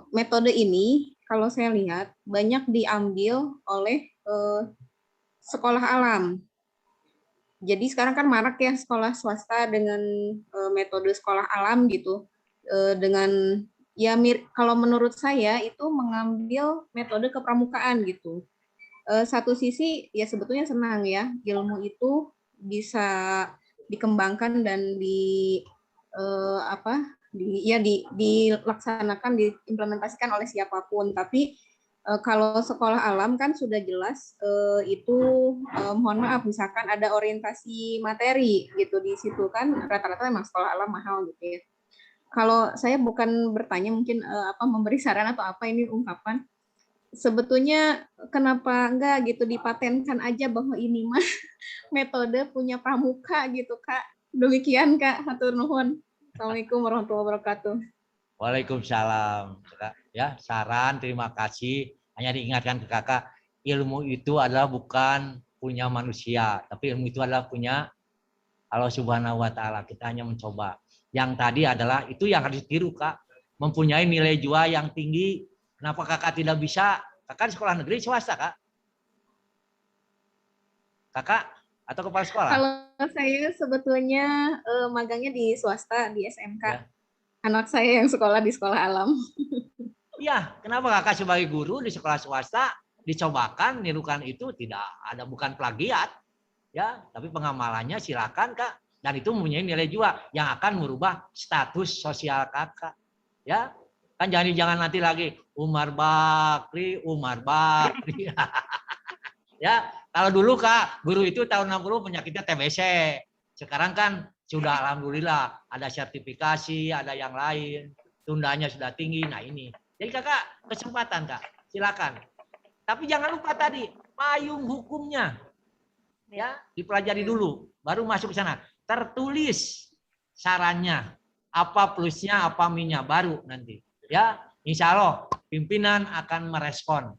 Speaker 9: metode ini kalau saya lihat banyak diambil oleh sekolah alam. Jadi sekarang kan marak ya sekolah swasta dengan metode sekolah alam gitu, dengan ya kalau menurut saya itu mengambil metode kepramukaan gitu. Satu sisi ya sebetulnya senang ya, ilmu itu bisa dikembangkan dan dilaksanakan, diimplementasikan oleh siapapun. Tapi kalau sekolah alam kan sudah jelas itu mohon maaf misalkan ada orientasi materi gitu di situ kan rata-rata memang sekolah alam mahal gitu ya. Kalau saya bukan bertanya mungkin memberi saran atau apa, ini ungkapan. Sebetulnya kenapa enggak gitu dipatenkan aja bahwa ini mah metode punya pramuka gitu Kak. Demikian Kak, hatur nuhun. Assalamualaikum warahmatullahi wabarakatuh.
Speaker 2: Waalaikumsalam. Ya, saran terima kasih. Hanya diingatkan ke Kakak, ilmu itu adalah bukan punya manusia, tapi ilmu itu adalah punya Allah Subhanahu wa taala. Kita hanya mencoba. Yang tadi adalah itu yang harus ditiru Kak. Mempunyai nilai jual yang tinggi. Kenapa Kakak tidak bisa? Kakak di sekolah negeri swasta Kak. Kakak atau kepala sekolah?
Speaker 9: Kalau saya sebetulnya magangnya di swasta, di SMK.
Speaker 2: Ya.
Speaker 9: Anak saya yang sekolah di sekolah alam.
Speaker 2: Iya, kenapa kakak sebagai guru di sekolah swasta dicobakan nirukan itu tidak ada, bukan plagiat, ya, tapi pengamalannya silakan kak, dan itu mempunyai nilai juga yang akan merubah status sosial kakak, ya, kan jangan nanti lagi Umar Bakri, ya, kalau dulu kak guru itu tahun 60 penyakitnya TBC, sekarang kan sudah alhamdulillah ada sertifikasi, ada yang lain, tundanya sudah tinggi, nah ini. Jadi kakak kesempatan kak, silakan. Tapi jangan lupa tadi payung hukumnya, ya dipelajari dulu, baru masuk ke sana. Tertulis sarannya, apa plusnya, apa minusnya, baru nanti. Ya, insya Allah pimpinan akan merespon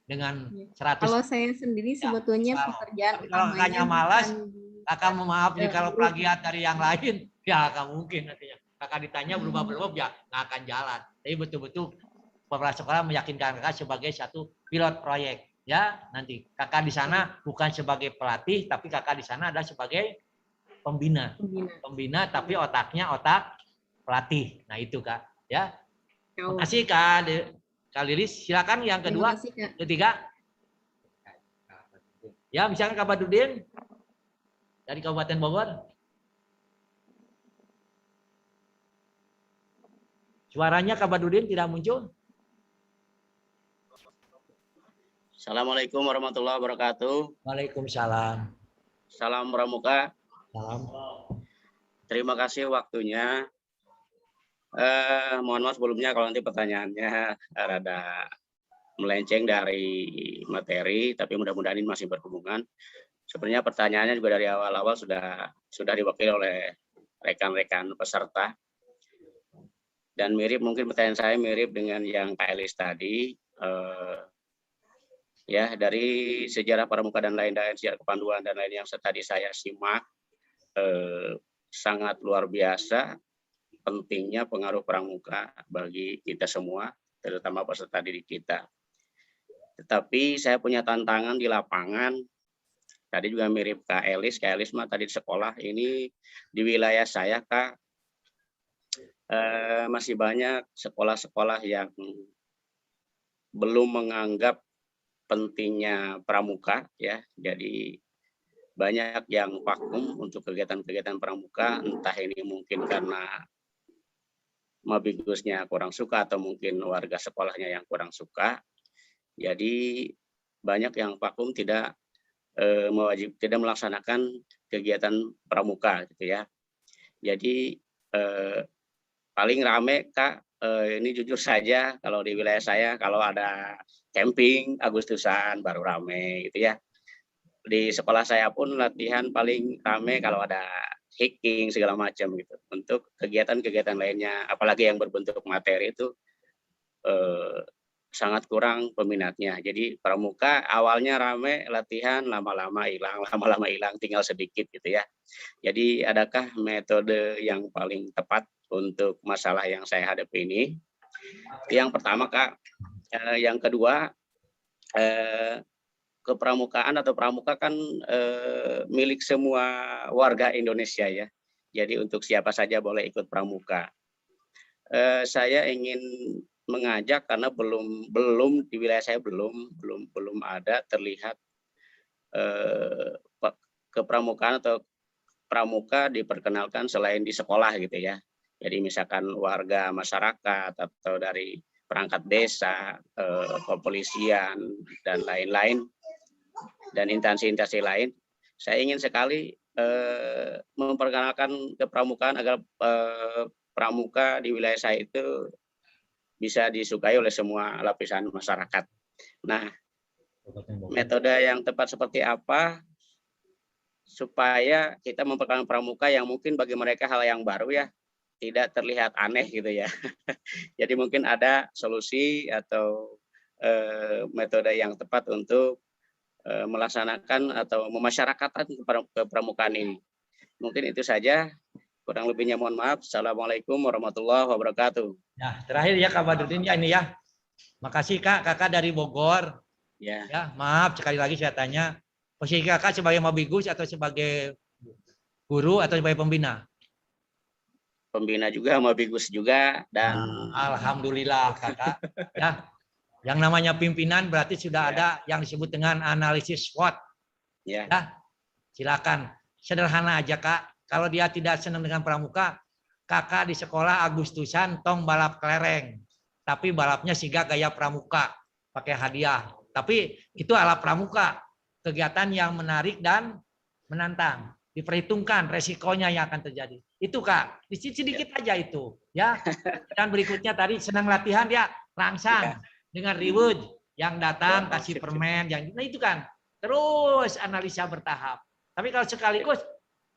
Speaker 2: dengan 100.
Speaker 9: Kalau saya sendiri sebetulnya pekerjaan
Speaker 2: kalau kakaknya malas, kakak maaf nih kalau plagiat dari yang lain, ya nggak mungkin nantinya. Kakak ditanya berubah-berubah, ya nggak akan jalan. Tapi betul-betul kepala sekolah meyakinkan kakak sebagai satu pilot proyek, ya nanti kakak di sana bukan sebagai pelatih, tapi kakak di sana ada sebagai pembina, tapi otaknya otak pelatih. Nah itu kak, ya. Terima kasih kak Lilis. Silakan yang kedua, ketiga, ya misalkan Kak Badudin dari Kabupaten Bogor. Suaranya Kak Badudin tidak muncul.
Speaker 10: Assalamualaikum warahmatullahi wabarakatuh.
Speaker 2: Waalaikumsalam.
Speaker 10: Salam Pramuka.
Speaker 2: Salam.
Speaker 10: Terima kasih waktunya. Mohon maaf sebelumnya kalau nanti pertanyaannya rada melenceng dari materi, tapi mudah-mudahan ini masih berhubungan. Sebenarnya pertanyaannya juga dari awal-awal sudah diwakili oleh rekan-rekan peserta. Dan mirip, mungkin pertanyaan saya mirip dengan yang Kak Elis tadi. Ya, dari sejarah Pramuka dan lain-lain, sejarah kepanduan dan lain yang tadi saya simak, sangat luar biasa pentingnya pengaruh Pramuka bagi kita semua, terutama peserta didik kita. Tetapi saya punya tantangan di lapangan, tadi juga mirip Kak Elis mah tadi di sekolah, ini di wilayah saya Kak, masih banyak sekolah-sekolah yang belum menganggap pentingnya pramuka, ya. Jadi banyak yang vakum untuk kegiatan-kegiatan pramuka, entah ini mungkin karena mabigusnya kurang suka atau mungkin warga sekolahnya yang kurang suka. Jadi banyak yang vakum tidak melaksanakan kegiatan pramuka gitu ya. Jadi paling rame Kak, ini jujur saja kalau di wilayah saya kalau ada camping Agustusan baru rame gitu ya. Di sekolah saya pun latihan paling rame kalau ada hiking segala macam gitu. Untuk kegiatan-kegiatan lainnya, apalagi yang berbentuk materi itu sangat kurang peminatnya. Jadi pramuka awalnya rame, latihan lama-lama hilang, tinggal sedikit gitu ya. Jadi adakah metode yang paling tepat untuk masalah yang saya hadapi ini? Yang pertama Kak. Yang kedua, kepramukaan atau pramuka kan milik semua warga Indonesia ya. Jadi untuk siapa saja boleh ikut pramuka. Saya ingin mengajak karena belum di wilayah saya belum ada terlihat kepramukaan atau pramuka diperkenalkan selain di sekolah gitu ya. Jadi misalkan warga masyarakat atau dari perangkat desa, kepolisian dan lain-lain, dan instansi-instansi lain, saya ingin sekali memperkenalkan kepramukaan agar pramuka di wilayah saya itu bisa disukai oleh semua lapisan masyarakat. Nah, metode yang tepat seperti apa supaya kita memperkenalkan pramuka yang mungkin bagi mereka hal yang baru ya, tidak terlihat aneh gitu ya. Jadi mungkin ada solusi atau metode yang tepat untuk melaksanakan atau memasyarakatkan kepramukaan ini. Mungkin itu saja. Kurang lebihnya mohon maaf. Assalamualaikum warahmatullahi wabarakatuh.
Speaker 2: Ya, terakhir ya Kak Badudin ya ini ya. Makasih Kak, Kakak dari Bogor.
Speaker 10: Ya.
Speaker 2: Ya, maaf sekali lagi saya tanya. Posisi kakak sebagai mabigus atau sebagai guru atau sebagai pembina?
Speaker 10: Pembina juga, mabigus juga, dan
Speaker 2: Alhamdulillah kakak. Ya, yang namanya pimpinan berarti sudah ada yang disebut dengan analisis SWOT.
Speaker 10: ya.
Speaker 2: Ya, silakan. Sederhana aja kak. Kalau dia tidak senang dengan pramuka, kakak di sekolah Agustusan tong balap kelereng. Tapi balapnya siga gaya pramuka, pakai hadiah. Tapi itu ala pramuka, kegiatan yang menarik dan menantang. Diperhitungkan resikonya yang akan terjadi. Itu kak, sedikit aja itu, ya. Dan berikutnya tadi senang latihan dia rangsang dengan reward yang datang kasih permen, yang nah itu kan. Terus analisa bertahap. Tapi kalau sekaligus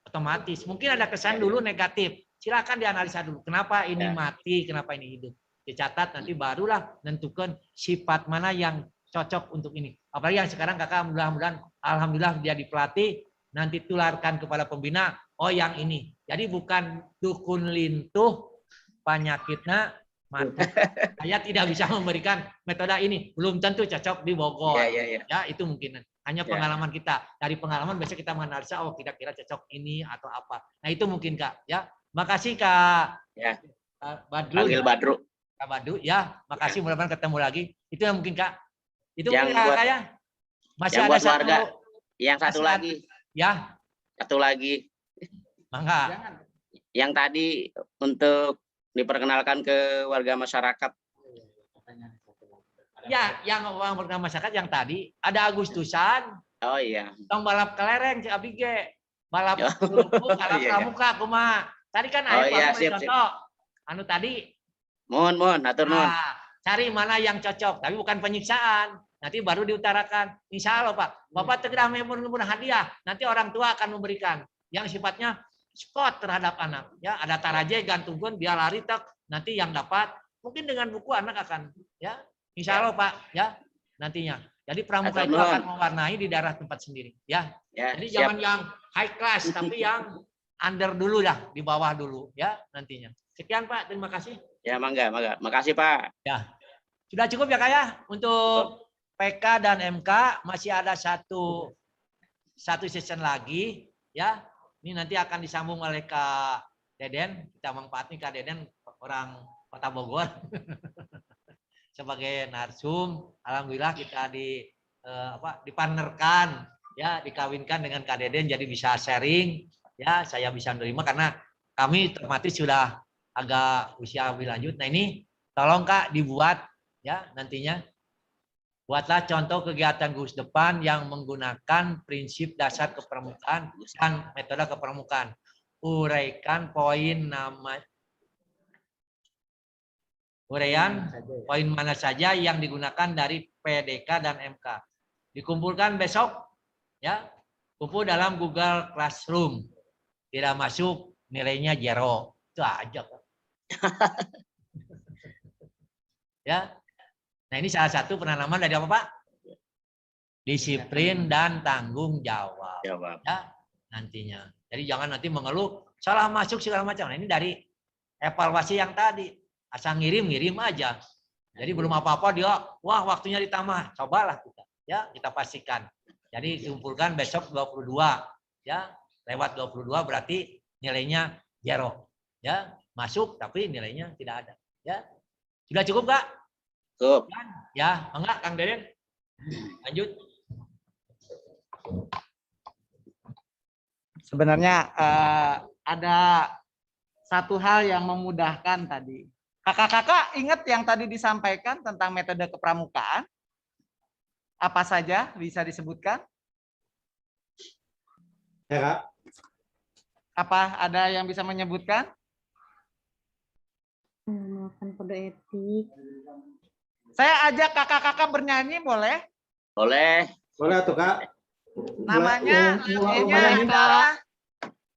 Speaker 2: otomatis mungkin ada kesan dulu negatif. Silakan dianalisa dulu. Kenapa ini mati, kenapa ini hidup. Dicatat nanti barulah menentukan sifat mana yang cocok untuk ini. Apalagi yang sekarang kakak mudah-mudahan alhamdulillah dia dipelatih, nanti tularkan kepada pembina, oh yang ini. Jadi bukan dukun lintuh penyakitnya mati. Saya tidak bisa memberikan metode ini. Belum tentu cocok di Bogor. Ya, itu mungkin. Hanya pengalaman kita. Dari pengalaman biasa kita menganalisa, oh kira-kira cocok ini atau apa. Nah itu mungkin Kak. Ya, makasih Kak.
Speaker 10: Ya.
Speaker 2: Badru.
Speaker 10: Panggil Badru.
Speaker 2: Kak Badru. Ya, makasih. Mudah-mudahan ketemu lagi. Itu yang mungkin Kak. Itu
Speaker 10: yang
Speaker 2: mungkin
Speaker 10: buat,
Speaker 2: Kak ya. Masih
Speaker 10: yang
Speaker 2: ada
Speaker 10: buat
Speaker 2: satu.
Speaker 10: warga. Yang satu lagi.
Speaker 2: Ya.
Speaker 10: Satu lagi.
Speaker 2: Mangga.
Speaker 10: Yang tadi untuk diperkenalkan ke warga masyarakat.
Speaker 2: Ya, yang warga masyarakat yang tadi ada Agustusan.
Speaker 10: Oh iya.
Speaker 2: Tong balap kelereng si Abige. Balap kerupuk, balap pramuka kumaha. Tadi kan contoh. Anu tadi.
Speaker 10: Mohon, atur nuhun.
Speaker 2: Nah, cari mana yang cocok, tapi bukan penyiksaan. Nanti baru diutarakan. Insya Allah Pak, Bapak tidak memberi hadiah. Nanti orang tua akan memberikan yang sifatnya spot terhadap anak. Ya, ada taraje gantungkan dia lari tak, nanti yang dapat mungkin dengan buku anak akan ya. Insya Allah Pak ya nantinya. Jadi pramuka itu akan mewarnai di daerah tempat sendiri ya. Jadi jangan yang high class tapi yang under dulu dah, di bawah dulu ya nantinya. Sekian Pak, terima kasih.
Speaker 10: Ya mangga. Makasih Pak.
Speaker 2: Ya. Sudah cukup ya Kak ya untuk PK dan MK, masih ada satu session lagi ya. Ini nanti akan disambung oleh Kak Deden. Kita manfaatkan Kak Deden orang Kota Bogor sebagai narsum. Alhamdulillah kita dipartnerkan ya, dikawinkan dengan Kak Deden jadi bisa sharing ya, saya bisa menerima karena kami otomatis sudah agak usia lebih lanjut. Nah ini tolong Kak dibuat ya nantinya. Buatlah contoh kegiatan gugus depan yang menggunakan prinsip dasar kepramukaan dan metode kepramukaan. Uraikan poin poin mana saja yang digunakan dari PDK dan MK. Dikumpulkan besok ya. Kumpul dalam Google Classroom. Tidak masuk nilainya 0. Itu aja Pak. Ya. Nah ini salah satu penanaman dari apa Pak? Disiplin dan tanggung jawab. Ya, nantinya. Jadi jangan nanti mengeluh salah masuk segala macam. Nah ini dari evaluasi yang tadi. Asal ngirim aja. Jadi belum apa-apa dia, wah waktunya ditambah. Cobalah kita. Ya kita pastikan. Jadi dikumpulkan besok 22. Ya lewat 22 berarti nilainya 0. Ya masuk tapi nilainya tidak ada. Ya sudah cukup Kak?
Speaker 10: Cukup.
Speaker 2: Ya, enggak Kang Deden. Lanjut.
Speaker 8: Sebenarnya ada satu hal yang memudahkan tadi. Kakak-kakak ingat yang tadi disampaikan tentang metode kepramukaan? Apa saja bisa disebutkan?
Speaker 3: Ya Kak.
Speaker 8: Apa ada yang bisa menyebutkan?
Speaker 9: Mengenalkan kode etik.
Speaker 8: Saya ajak kakak-kakak bernyanyi boleh?
Speaker 10: Boleh.
Speaker 3: Boleh tuh Kak.
Speaker 8: Namanya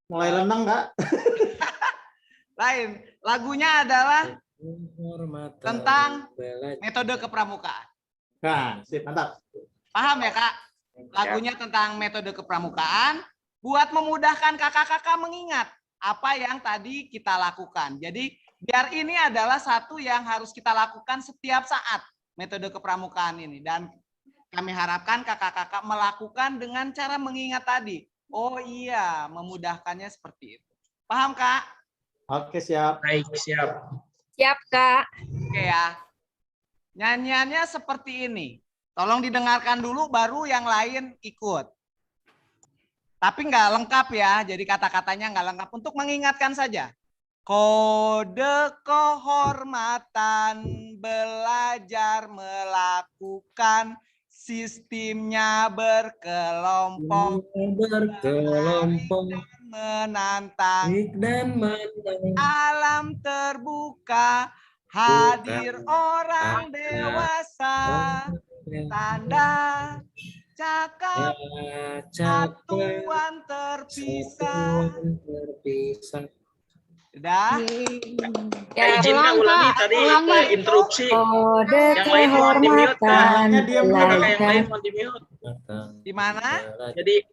Speaker 3: Mulai lenang Kak.
Speaker 8: lain. Lagunya adalah tentang metode kepramukaan.
Speaker 3: Nah, sip, mantap.
Speaker 8: Paham ya Kak? Lagunya tentang metode kepramukaan buat memudahkan kakak-kakak mengingat apa yang tadi kita lakukan. Jadi biar ini adalah satu yang harus kita lakukan setiap saat metode kepramukaan ini. Dan kami harapkan kakak-kakak melakukan dengan cara mengingat tadi. Oh iya, memudahkannya seperti itu. Paham, Kak?
Speaker 3: Oke, siap.
Speaker 4: Baik, siap.
Speaker 9: Siap, Kak.
Speaker 8: Oke ya. Nyanyiannya seperti ini. Tolong didengarkan dulu baru yang lain ikut. Tapi nggak lengkap ya, jadi kata-katanya nggak lengkap. Untuk mengingatkan saja. Kode kehormatan belajar melakukan sistemnya berkelompok menantang alam terbuka hadir orang dewasa tanda cakap satuan terpisah. Sudah?
Speaker 9: Ya,
Speaker 4: Izin Kak ulangi tadi interupsi. Yang lain mohon di-mute Kak. Kakak yang lain mohon di-mute.
Speaker 8: Di mana?
Speaker 4: Jadi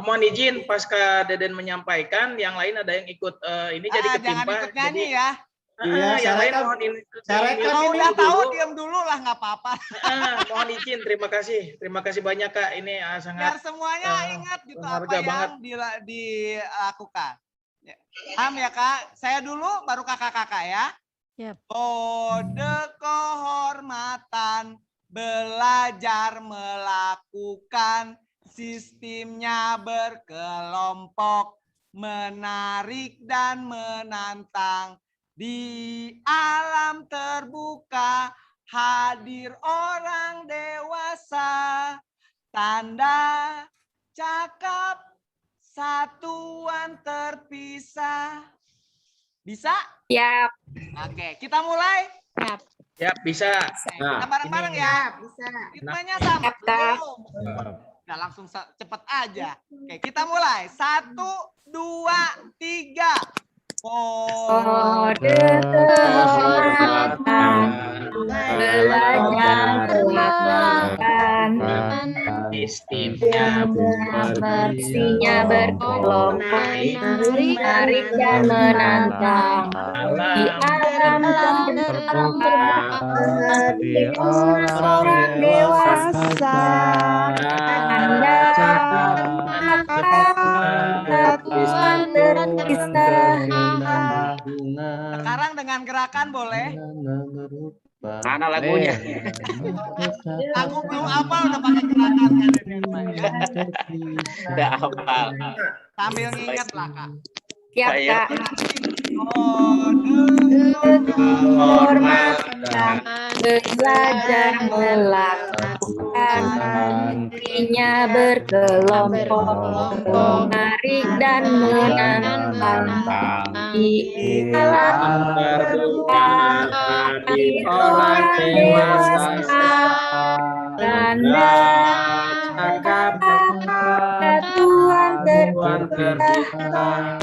Speaker 4: mohon izin pas Kak Deden menyampaikan, yang lain ada yang ikut ini jadi
Speaker 8: Jangan
Speaker 4: ketimpa.
Speaker 8: ikut nyanyi
Speaker 4: Jadi
Speaker 8: ya.
Speaker 3: Iya,
Speaker 4: yang lain
Speaker 3: syaratkan-
Speaker 4: mohon
Speaker 3: syaratkan
Speaker 8: Kalau
Speaker 3: ini
Speaker 8: udah tahu
Speaker 4: dulu.
Speaker 8: diam dulu lah nggak apa-apa.
Speaker 4: Mohon izin, terima kasih. Terima kasih banyak Kak. Ini
Speaker 8: Biar
Speaker 4: sangat
Speaker 8: semuanya ingat gitu apa
Speaker 4: berharga
Speaker 8: yang
Speaker 4: banget.
Speaker 8: dilakukan. Ya. Paham ya Kak? Saya dulu baru kakak-kakak ya.
Speaker 7: Siap.
Speaker 8: Kode kehormatan belajar melakukan sistemnya berkelompok menarik dan menantang di alam terbuka hadir orang dewasa tanda cakap satuan terpisah. Bisa?
Speaker 9: Siap.
Speaker 8: Oke, kita mulai.
Speaker 4: ya bisa.
Speaker 8: Kita bareng-bareng ya.
Speaker 9: Bisa.
Speaker 8: Ritmenya sama.
Speaker 9: Siap, Kak.
Speaker 8: Udah langsung cepet aja. Oke, kita mulai. 1, 2, 3.
Speaker 9: Kode kehormatan belajar melakukan
Speaker 4: Sistemnya
Speaker 9: bersihnya berkelompok menarik dan menantang di alam terbuka hati orang dewasa anda satuan terpisah.
Speaker 8: Sekarang dengan gerakan boleh.
Speaker 10: Mana lagunya?
Speaker 8: Lagu belum apa udah pakai gerakan kan ya.
Speaker 10: Udah hafal.
Speaker 8: Sambil nginget lah Kak.
Speaker 9: Siap,
Speaker 10: Saya-
Speaker 9: Kak.
Speaker 10: Hormatan
Speaker 9: Belajar melakukan dirinya berkelompok menarik dan menantang di alam terbuka hati orang dewasa tanda satuan terpisah.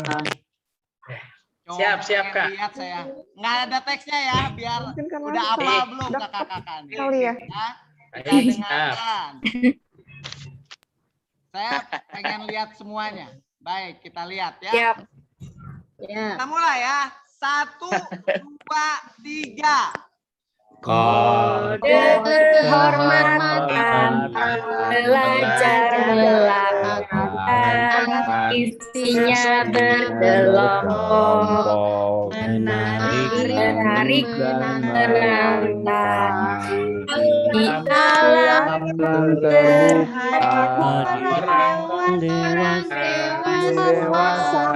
Speaker 4: Siap, siap, Kak.
Speaker 8: Lihat saya. Nggak ada teksnya ya, biar udah apa belum kakak-kakak nih.
Speaker 9: Kali ya.
Speaker 8: Kita dengarkan. Saya pengen lihat semuanya. Baik, kita lihat ya.
Speaker 9: Siap.
Speaker 8: Kita mulai ya. 1, 2, 3.
Speaker 9: Kode kehormatan belajar melakukan isinya berkelompok menarik menantang di alam
Speaker 6: orang dewasa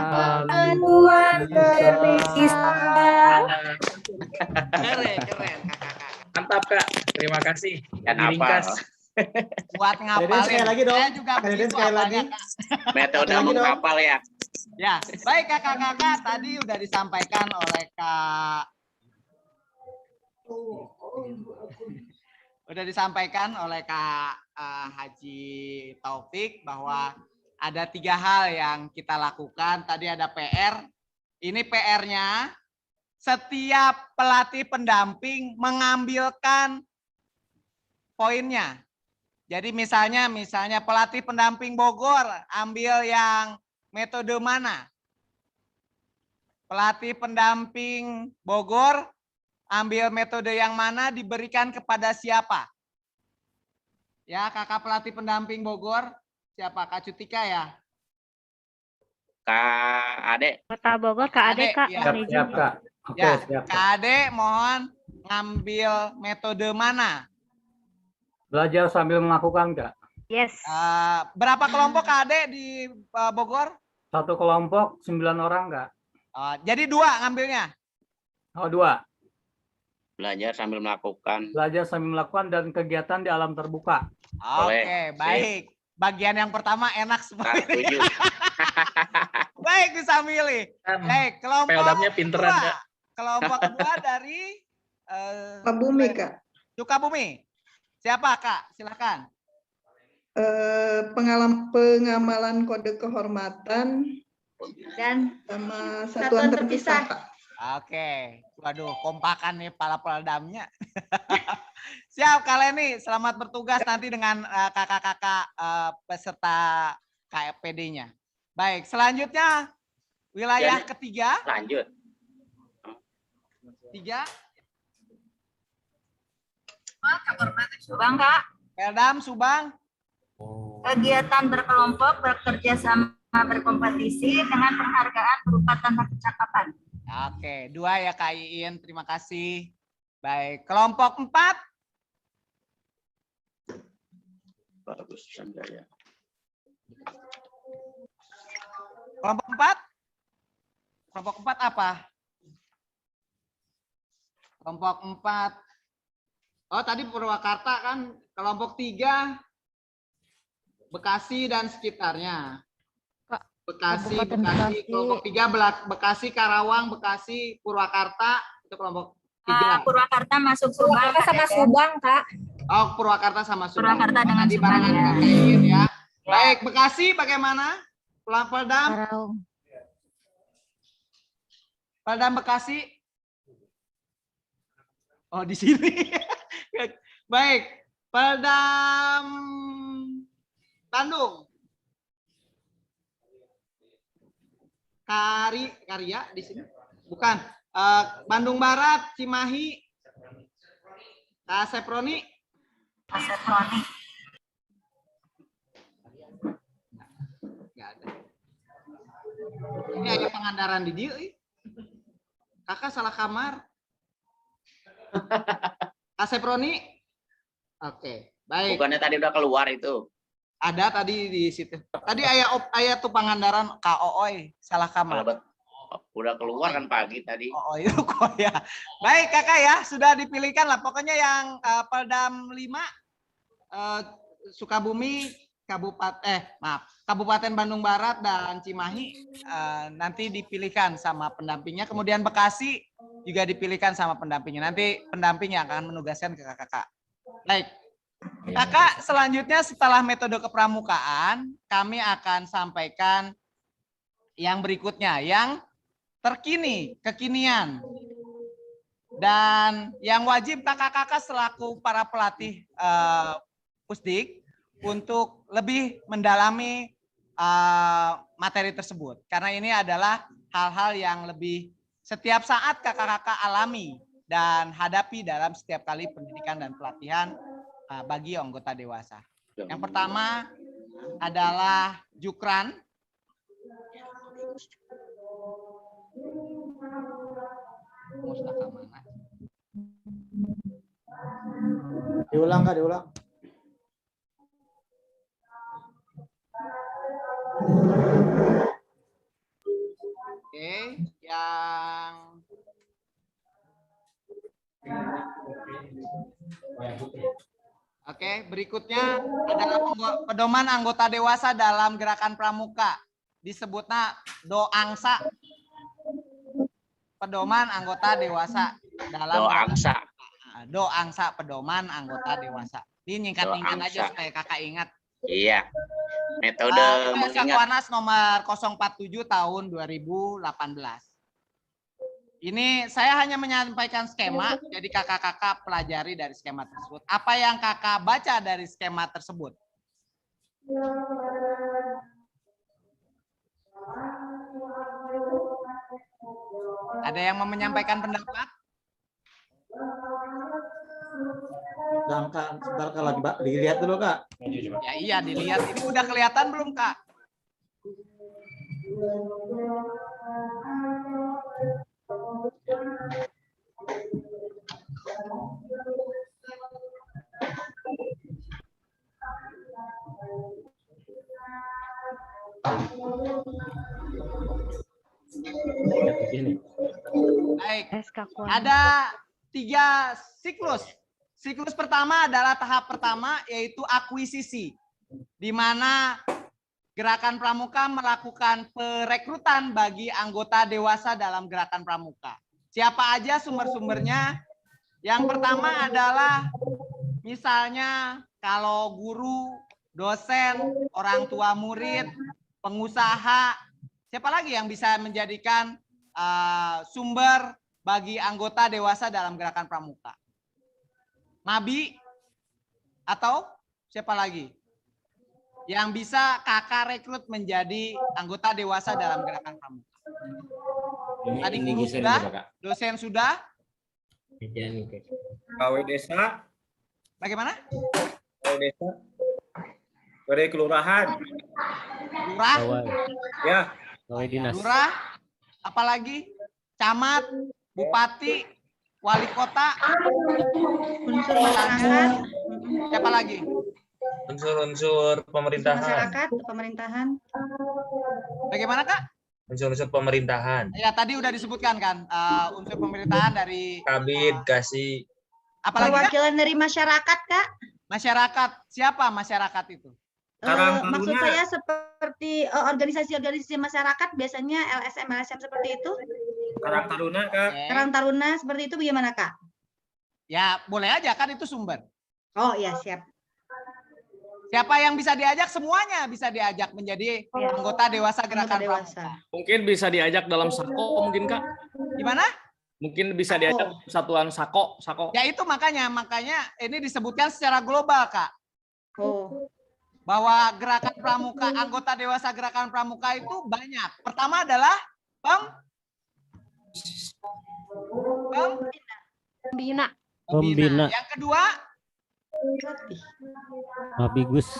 Speaker 9: satuan terpisah.
Speaker 8: Keren, keren kakak-kakak.
Speaker 4: Mantap Kak. Terima kasih.
Speaker 10: Dan
Speaker 4: Diringkas.
Speaker 8: Buat ngapalin.
Speaker 3: sekali lagi dong.
Speaker 8: Saya juga
Speaker 3: Deden
Speaker 8: begitu
Speaker 3: sekali
Speaker 8: apalnya,
Speaker 3: lagi.
Speaker 8: Kak.
Speaker 10: Metode
Speaker 3: Lagi dong.
Speaker 10: menghafal ya.
Speaker 8: Ya, baik kakak-kakak tadi udah disampaikan oleh Kak. Udah disampaikan oleh Kak Haji Taufik bahwa ada 3 hal yang kita lakukan. Tadi ada PR. Ini PR-nya setiap pelatih pendamping mengambilkan poinnya. Jadi misalnya pelatih pendamping Bogor ambil yang metode mana? Pelatih pendamping Bogor ambil metode yang mana, diberikan kepada siapa? Ya, kakak pelatih pendamping Bogor, siapa? Kak Cutika ya?
Speaker 10: Kak Ade.
Speaker 7: Kota Bogor, Kak Ade, Kak.
Speaker 8: Ya.
Speaker 7: Mohon izin.
Speaker 3: Siap, Kak. Oke,
Speaker 8: Ya,
Speaker 3: siap, Kak.
Speaker 8: Kak Ade mohon ngambil metode mana?
Speaker 3: Belajar sambil melakukan, Kak.
Speaker 7: Yes.
Speaker 8: Berapa kelompok Kak Ade di Bogor?
Speaker 3: Satu kelompok 9 orang, Kak.
Speaker 8: Jadi 2 ngambilnya?
Speaker 3: Oh, 2.
Speaker 10: Belajar sambil melakukan.
Speaker 3: Belajar sambil melakukan dan kegiatan di alam terbuka.
Speaker 8: Oke, baik. Bagian yang pertama enak sekali. Baik, bisa milih. Baik, kelompok
Speaker 11: Peldamnya pinteran,
Speaker 8: kedua.
Speaker 11: Kak.
Speaker 8: Kelompok kedua dari
Speaker 12: Sukabumi, Kak.
Speaker 8: Sukabumi. Siapa, Kak? Silakan.
Speaker 12: Pengamalan kode kehormatan
Speaker 4: Dan
Speaker 12: sama satuan terpisah, Kak.
Speaker 8: Oke. Waduh, kompakan nih para peldamnya. Siap, kalian nih. Selamat bertugas nanti dengan kakak-kakak peserta KFPD-nya. Baik, selanjutnya wilayah ketiga.
Speaker 10: Lanjut.
Speaker 8: 3.
Speaker 13: Subang, Kak.
Speaker 8: Peldam, Subang.
Speaker 13: Kegiatan berkelompok, bekerja sama, berkompetisi dengan penghargaan berupa tanda pencakapan.
Speaker 8: Oke, 2 ya Kak Iin, terima kasih. Baik, kelompok 4.
Speaker 10: Bagus, Sanjaya.
Speaker 8: Kelompok 4? Kelompok 4 apa? Kelompok 4. Oh, tadi Purwakarta kan. Kelompok 3. Bekasi dan sekitarnya. Bekasi. Kelompok 3 Bekasi, Karawang, Bekasi, Purwakarta. Itu kelompok 3.
Speaker 13: Purwakarta masuk Subang.
Speaker 4: Purwakarta sama Subang, Kak.
Speaker 8: Oh, Purwakarta sama Subang.
Speaker 13: Purwakarta dengan
Speaker 8: Tadi
Speaker 13: Subang,
Speaker 8: barengan
Speaker 13: ya.
Speaker 8: Kak Iin ya. Baik, Bekasi bagaimana? Peldam? Peldam Bekasi? Oh, di sini. Baik, Peldam Bandung. Karya di sini? Bukan. Bandung Barat, Cimahi, Kaseproni.
Speaker 13: Kaseproni.
Speaker 8: Nggak ada. Ini ada Pangandaran di dia. Kakak salah kamar. Kaseproni. Oke, baik.
Speaker 10: Bukannya tadi udah keluar itu?
Speaker 8: Ada tadi di situ. Tadi ayah tuh Pangandaran KOOI, salah kamar.
Speaker 10: Udah keluar kan pagi tadi.
Speaker 8: Oh, itu kok ya. Baik Kakak ya, sudah dipilihkan lah. Pokoknya yang Peldam 5 Sukabumi, Kabupaten Bandung Barat dan Cimahi nanti dipilihkan sama pendampingnya. Kemudian Bekasi juga dipilihkan sama pendampingnya. Nanti pendampingnya akan menugaskan ke kakak-kakak. Baik. Kakak, selanjutnya setelah metode kepramukaan, kami akan sampaikan yang berikutnya, yang kekinian. Dan yang wajib kakak-kakak selaku para pelatih Pusdik untuk lebih mendalami materi tersebut. Karena ini adalah hal-hal yang lebih setiap saat kakak-kakak alami dan hadapi dalam setiap kali pendidikan dan pelatihan bagi anggota dewasa. Yang pertama adalah Jukran.
Speaker 3: Diulang, Kak, diulang.
Speaker 8: Oke, yang berikutnya adalah pedoman anggota dewasa dalam gerakan pramuka. Disebutnya doangsa. Pedoman anggota dewasa dalam doangsa pedoman anggota dewasa. Ini nyingkat-nyingkat aja supaya kakak ingat.
Speaker 10: Iya. Metode mengingat.
Speaker 8: Satuanas nomor 047 tahun 2018. Ini saya hanya menyampaikan skema, jadi kakak-kakak pelajari dari skema tersebut. Apa yang kakak baca dari skema tersebut? Ada yang mau menyampaikan pendapat?
Speaker 3: Dan Kak, sebentar Kak, lagi dilihat dulu Kak.
Speaker 8: Ya iya dilihat. Ini udah kelihatan belum Kak? Baik. Ada 3 siklus. Siklus pertama adalah tahap pertama, yaitu akuisisi, di mana Gerakan Pramuka melakukan perekrutan bagi anggota dewasa dalam Gerakan Pramuka. Siapa aja sumber-sumbernya? Yang pertama adalah misalnya kalau guru, dosen, orang tua murid, pengusaha, siapa lagi yang bisa menjadikan sumber bagi anggota dewasa dalam Gerakan Pramuka? Mabi atau siapa lagi yang bisa kakak rekrut menjadi anggota dewasa dalam Gerakan Pramuka? Tadi guru sudah, dosen sudah,
Speaker 11: KW desa.
Speaker 8: Bagaimana?
Speaker 11: KW desa. KW kelurahan.
Speaker 8: Lurah,
Speaker 11: Ya.
Speaker 6: KW dinas.
Speaker 8: lurah, apalagi camat, bupati, wali kota,
Speaker 13: Unsur masyarakat,
Speaker 8: siapa lagi?
Speaker 11: Unsur-unsur pemerintahan.
Speaker 13: masyarakat, pemerintahan.
Speaker 8: Bagaimana Kak?
Speaker 11: Unsur-unsur pemerintahan.
Speaker 8: Ya tadi udah disebutkan kan unsur pemerintahan dari
Speaker 11: Kabid, kasih.
Speaker 8: apalagi Kak?
Speaker 13: Perwakilan dari masyarakat, Kak.
Speaker 8: Masyarakat. Siapa masyarakat itu?
Speaker 13: Maksud saya seperti organisasi-organisasi masyarakat, biasanya LSM seperti itu.
Speaker 11: Karang Taruna, Kak.
Speaker 13: Karang Taruna seperti itu bagaimana, Kak?
Speaker 8: Ya boleh aja kan itu sumber.
Speaker 13: Oh iya, siap.
Speaker 8: Siapa yang bisa diajak? Semuanya bisa diajak menjadi anggota dewasa Gerakan Pramuka.
Speaker 14: Mungkin bisa diajak dalam sako mungkin Kak.
Speaker 8: Gimana?
Speaker 14: Mungkin bisa diajak satuan sako.
Speaker 8: Ya itu makanya ini disebutkan secara global Kak. Bahwa Gerakan Pramuka, anggota dewasa Gerakan Pramuka itu banyak. Pertama adalah
Speaker 15: Pembina.
Speaker 8: Yang kedua
Speaker 6: Mabigus.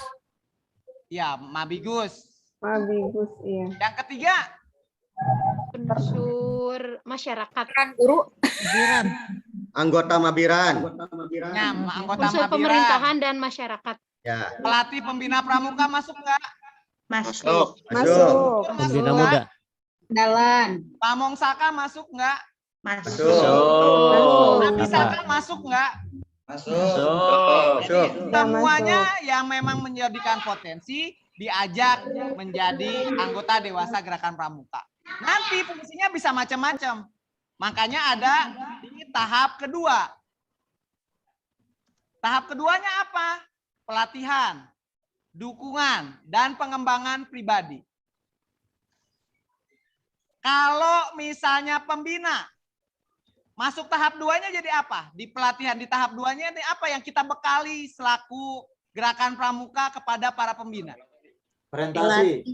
Speaker 8: ya Mabigus.
Speaker 9: Mabigus, iya.
Speaker 8: Yang ketiga
Speaker 15: Unsur masyarakat.
Speaker 4: Guru.
Speaker 16: Anggota Mabiran.
Speaker 8: ya, anggota
Speaker 15: Unsur
Speaker 8: Mabiran.
Speaker 15: pemerintahan dan masyarakat.
Speaker 16: Ya.
Speaker 8: Pelatih pembina pramuka masuk nggak?
Speaker 16: Masuk.
Speaker 9: Masuk.
Speaker 6: Pembina muda.
Speaker 13: Dalan.
Speaker 8: Pamong Saka masuk nggak?
Speaker 16: Masuk.
Speaker 8: Nabi Saka masuk nggak?
Speaker 16: Masuk.
Speaker 8: Semuanya yang memang menjadikan potensi diajak menjadi anggota dewasa Gerakan Pramuka. Nanti fungsinya bisa macam-macam. Makanya ada di tahap kedua. Tahap keduanya apa? Pelatihan, dukungan, dan pengembangan pribadi. Kalau misalnya pembina, masuk tahap 2-nya jadi apa? Di pelatihan di tahap 2-nya ini apa yang kita bekali selaku Gerakan Pramuka kepada para pembina?
Speaker 3: Presentasi.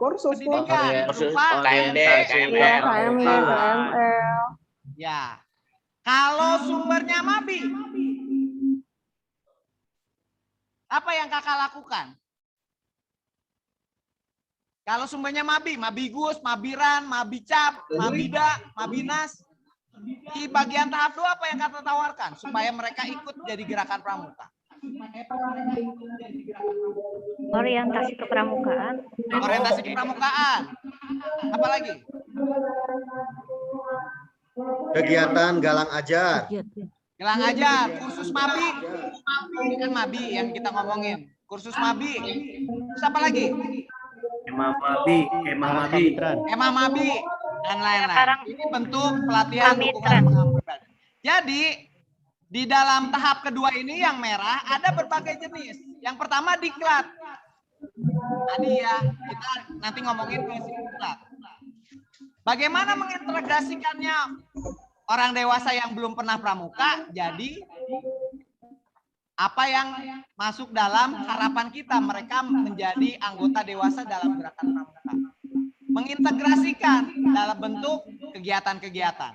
Speaker 9: Kursus.
Speaker 8: Pendidikan, berupa
Speaker 9: KML.
Speaker 8: Ya. Kalau sumbernya Mabi, apa yang kakak lakukan? Kalau sumbernya Mabi, Mabigus, Mabiran, Mabicap, Mabida, Mabinas, di bagian tahap 2 apa yang kakak tawarkan supaya mereka ikut jadi Gerakan Pramuka?
Speaker 7: Orientasi kepramukaan.
Speaker 8: Orientasi kepramukaan. Apa lagi?
Speaker 16: Kegiatan galang ajar.
Speaker 8: Galang ajar, kursus Mabi. Ini kan Mabi yang kita ngomongin. Kursus Mabi. Terus apa lagi?
Speaker 11: Emah Mabi.
Speaker 8: Emah Mabi dan lain-lain. Ini bentuk pelatihan dukungan pengembangan pribadi. Jadi di dalam tahap kedua ini yang merah ada berbagai jenis. Yang pertama diklat. Tadi ya kita nanti ngomongin prinsip diklat. Bagaimana mengintegrasikannya orang dewasa yang belum pernah pramuka jadi apa yang masuk dalam harapan kita mereka menjadi anggota dewasa dalam Gerakan Pramuka. Mengintegrasikan dalam bentuk kegiatan-kegiatan.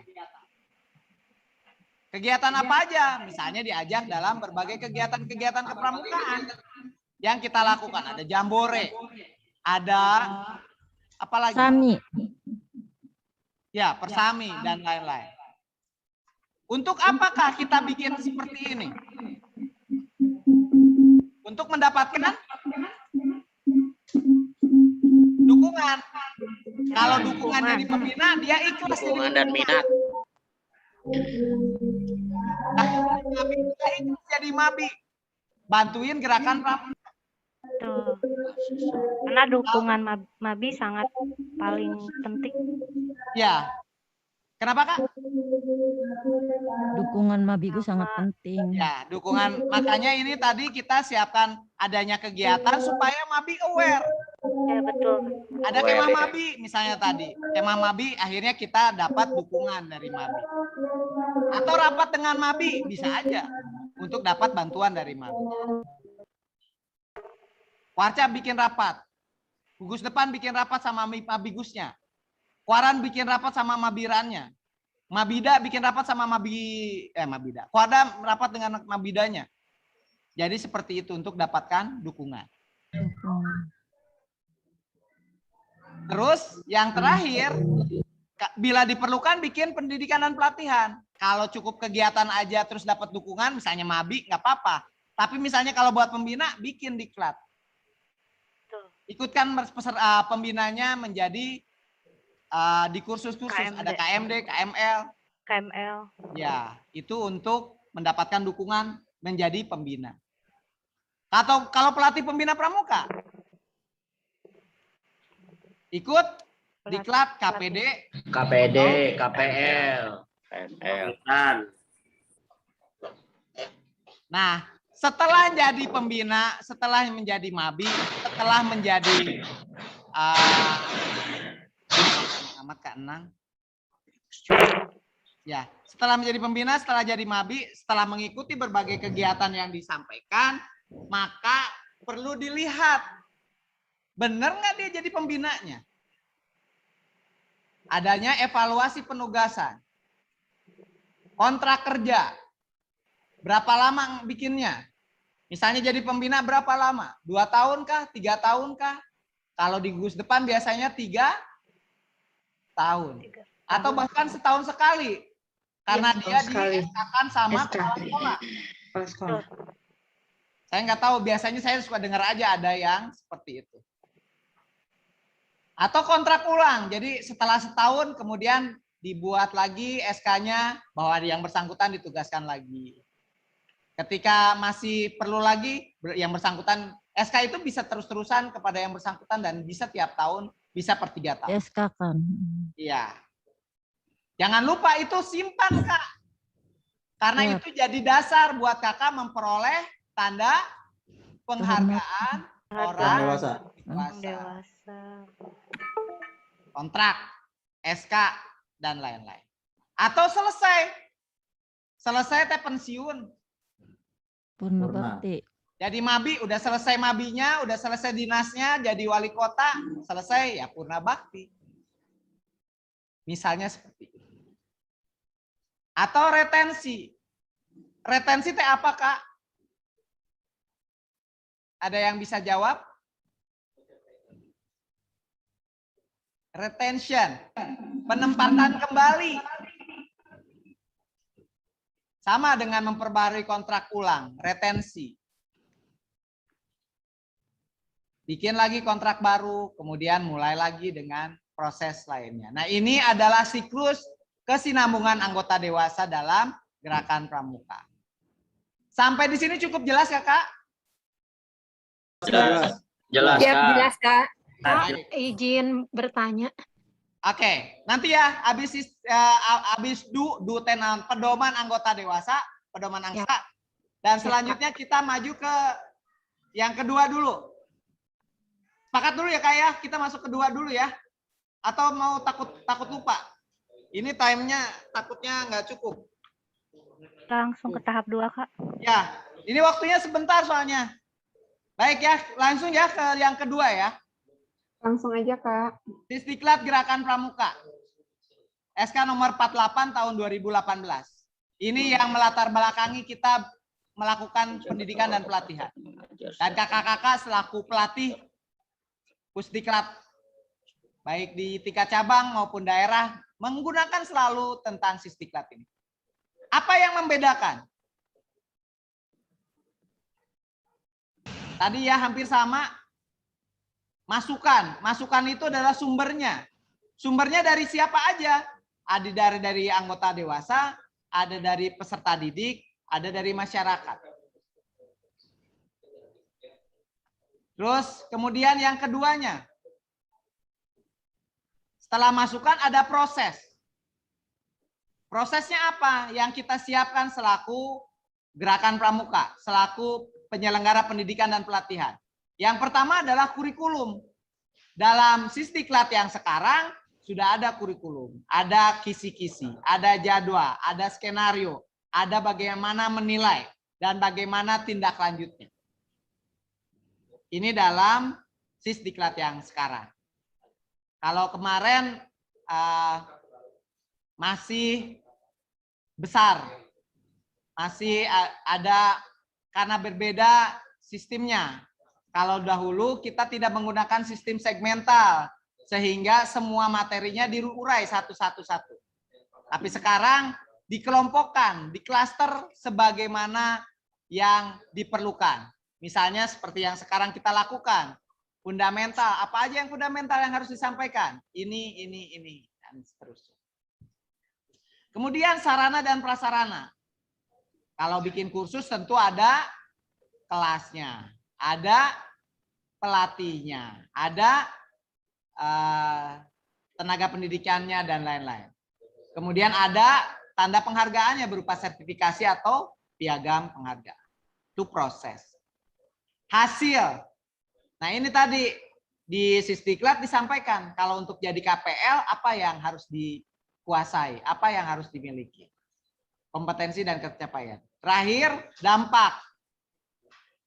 Speaker 8: Kegiatan apa aja? Misalnya diajak dalam berbagai kegiatan-kegiatan kepramukaan yang kita lakukan. Ada jambore, ada apa lagi?
Speaker 4: Sami.
Speaker 8: Ya, persami dan lain-lain. Untuk apakah kita bikin seperti ini? Untuk mendapatkan dukungan. Kalau dukungan dari pembina, dia ikhlas
Speaker 10: Dukungan dan minat.
Speaker 8: Jadi mabi, bantuin gerakan pramuka.
Speaker 7: Tuh. Karena dukungan Mabi sangat paling penting.
Speaker 8: Ya. Kenapa, Kak?
Speaker 4: Dukungan Mabi itu sangat penting.
Speaker 8: Ya, dukungan. Makanya ini tadi kita siapkan adanya kegiatan supaya Mabi aware.
Speaker 7: Ya, betul.
Speaker 8: Ada kemah Mabi misalnya tadi. Kemah Mabi akhirnya kita dapat dukungan dari Mabi. Atau rapat dengan Mabi bisa aja untuk dapat bantuan dari Mabi. Warca bikin rapat. Gugus depan bikin rapat sama Mabigusnya. Kuaran bikin rapat sama Mabirannya. Mabida bikin rapat sama Mabida. Kuada rapat dengan Mabidanya. Jadi seperti itu untuk dapatkan dukungan. Terus yang terakhir, bila diperlukan bikin pendidikan dan pelatihan. Kalau cukup kegiatan aja terus dapat dukungan, misalnya Mabi nggak apa-apa. Tapi misalnya kalau buat pembina, bikin diklat. Ikutkan pembinanya menjadi di kursus-kursus. Ada KMD, KML. Ya, itu untuk mendapatkan dukungan menjadi pembina. Atau kalau pelatih pembina pramuka, ikut diklat KPD,
Speaker 5: KPL.
Speaker 8: Nah, setelah jadi pembina, setelah menjadi Mabi, setelah menjadi amat Kak Enang. Ya, setelah menjadi pembina, setelah jadi Mabi, setelah mengikuti berbagai kegiatan yang disampaikan, maka perlu dilihat benar nggak dia jadi pembinanya. Adanya evaluasi penugasan, kontrak kerja, berapa lama bikinnya? Misalnya jadi pembina berapa lama? 2 tahun kah? 3 tahun kah? Kalau di gugus depan biasanya 3 tahun. Atau bahkan setahun sekali. Karena dia diakan sama kepala sekolah. Saya nggak tahu, biasanya saya suka dengar aja ada yang seperti itu. Atau kontrak ulang, jadi setelah setahun kemudian dibuat lagi SK-nya bahwa yang bersangkutan ditugaskan lagi. Ketika masih perlu lagi, yang bersangkutan, SK itu bisa terus-terusan kepada yang bersangkutan dan bisa tiap tahun, bisa per 3 tahun.
Speaker 4: SK kan.
Speaker 8: Iya. Jangan lupa itu simpan, Kak. Karena itu jadi dasar buat Kakak memperoleh tanda penghargaan orang dewasa. Kontrak, SK, dan lain-lain. Atau selesai teh pensiun.
Speaker 4: Purna bakti.
Speaker 8: Jadi Mabi, udah selesai Mabinya, udah selesai dinasnya, jadi wali kota, selesai ya purna bakti. Misalnya seperti itu. Atau retensi. Retensi teh apa, Kak? Ada yang bisa jawab? Retention, penempatan kembali. Sama dengan memperbarui kontrak ulang, retensi. Bikin lagi kontrak baru, kemudian mulai lagi dengan proses lainnya. Nah, ini adalah siklus kesinambungan anggota dewasa dalam gerakan pramuka. Sampai di sini cukup jelas ya, Kak?
Speaker 5: Jelas,
Speaker 15: Jelas, Kak. Izin bertanya.
Speaker 8: Oke, nanti ya habis tenan pedoman anggota dewasa, pedoman angsa, dan selanjutnya kita maju ke yang kedua dulu. Sepakat dulu ya, Kak ya, kita masuk kedua dulu ya. Atau mau takut lupa? Ini time-nya takutnya nggak cukup.
Speaker 7: Langsung ke tahap 2, Kak.
Speaker 8: Ya, ini waktunya sebentar soalnya. Baik ya, langsung ya ke yang kedua ya.
Speaker 9: Langsung aja, Kak.
Speaker 8: Disdiklat Gerakan Pramuka. SK nomor 48 tahun 2018. Ini yang melatar belakangi kita melakukan pendidikan dan pelatihan. Dan kakak-kakak selaku pelatih Pusdiklat, baik di tingkat cabang maupun daerah, menggunakan selalu tentang Sisdiklat ini. Apa yang membedakan? Tadi ya hampir sama. Masukan. Masukan itu adalah sumbernya. Sumbernya dari siapa aja? Ada dari anggota dewasa, ada dari peserta didik, ada dari masyarakat. Terus kemudian yang keduanya, setelah masukan ada proses. Prosesnya apa? Yang kita siapkan selaku Gerakan Pramuka, selaku penyelenggara pendidikan dan pelatihan. Yang pertama adalah kurikulum. Dalam Sisdiklat yang sekarang sudah ada kurikulum, ada kisi-kisi, ada jadwal, ada skenario, ada bagaimana menilai, dan bagaimana tindak lanjutnya. Ini dalam Sisdiklat yang sekarang. Kalau kemarin masih besar, masih ada karena berbeda sistemnya. Kalau dahulu kita tidak menggunakan sistem segmental, sehingga semua materinya diurai satu-satu. Tapi sekarang dikelompokkan, diklaster sebagaimana yang diperlukan. Misalnya seperti yang sekarang kita lakukan, fundamental, apa aja yang fundamental yang harus disampaikan? Ini, dan seterusnya. Kemudian sarana dan prasarana. Kalau bikin kursus tentu ada kelasnya, ada pelatihnya, ada tenaga pendidikannya, dan lain-lain. Kemudian ada tanda penghargaannya berupa sertifikasi atau piagam penghargaan. Itu proses. Hasil. Nah ini tadi di Sisdiklat disampaikan, kalau untuk jadi KPL apa yang harus dikuasai, apa yang harus dimiliki. Kompetensi dan pencapaian. Terakhir, dampak.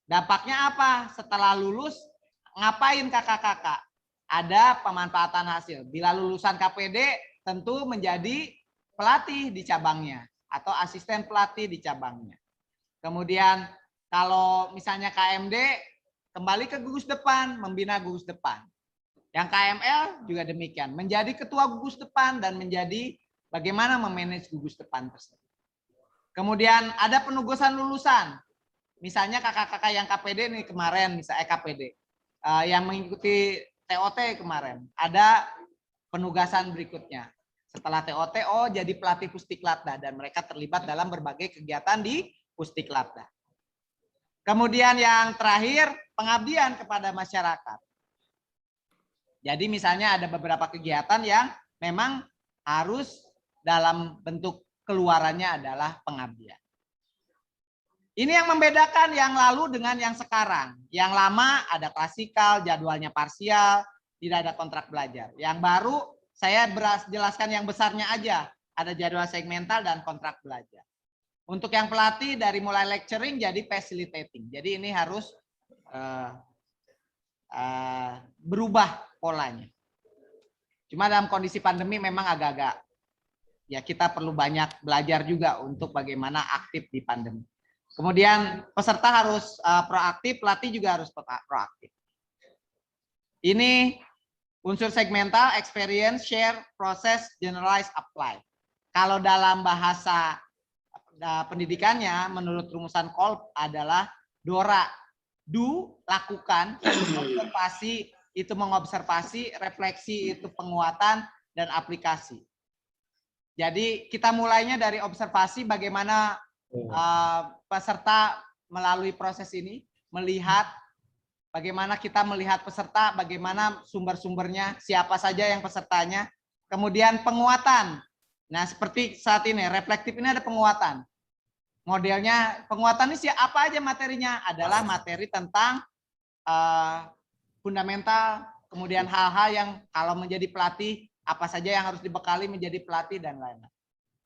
Speaker 8: Dampaknya apa? Setelah lulus, ngapain kakak-kakak? Ada pemanfaatan hasil. Bila lulusan KPD, tentu menjadi pelatih di cabangnya atau asisten pelatih di cabangnya. Kemudian kalau misalnya KMD, kembali ke gugus depan, membina gugus depan. Yang KML juga demikian, menjadi ketua gugus depan dan menjadi bagaimana memanage gugus depan tersebut. Kemudian ada penugasan lulusan. Misalnya kakak-kakak yang KPD nih kemarin, misalnya KPD, yang mengikuti TOT kemarin, ada penugasan berikutnya. Setelah TOT, jadi pelatih Pusdiklatda dan mereka terlibat dalam berbagai kegiatan di Pusdiklatda. Kemudian yang terakhir, pengabdian kepada masyarakat. Jadi misalnya ada beberapa kegiatan yang memang harus dalam bentuk keluarannya adalah pengabdian. Ini yang membedakan yang lalu dengan yang sekarang. Yang lama ada klasikal, jadwalnya parsial, tidak ada kontrak belajar. Yang baru saya jelaskan yang besarnya aja. Ada jadwal segmental dan kontrak belajar. Untuk yang pelatih dari mulai lecturing jadi facilitating. Jadi ini harus berubah polanya. Cuma dalam kondisi pandemi memang agak-agak ya kita perlu banyak belajar juga untuk bagaimana aktif di pandemi. Kemudian peserta harus proaktif, pelatih juga harus proaktif. Ini unsur segmental, experience, share, process, generalize, apply. Kalau dalam bahasa pendidikannya menurut rumusan Kolb adalah DORA. Do, lakukan, observasi itu mengobservasi, refleksi itu penguatan, dan aplikasi. Jadi kita mulainya dari observasi bagaimana peserta melalui proses ini, melihat bagaimana kita melihat peserta, bagaimana sumber-sumbernya, siapa saja yang pesertanya. Kemudian penguatan. Nah seperti saat ini, reflektif ini ada penguatan. Modelnya penguatan ini apa aja materinya? Adalah materi tentang fundamental, kemudian hal-hal yang kalau menjadi pelatih, apa saja yang harus dibekali menjadi pelatih dan lain-lain.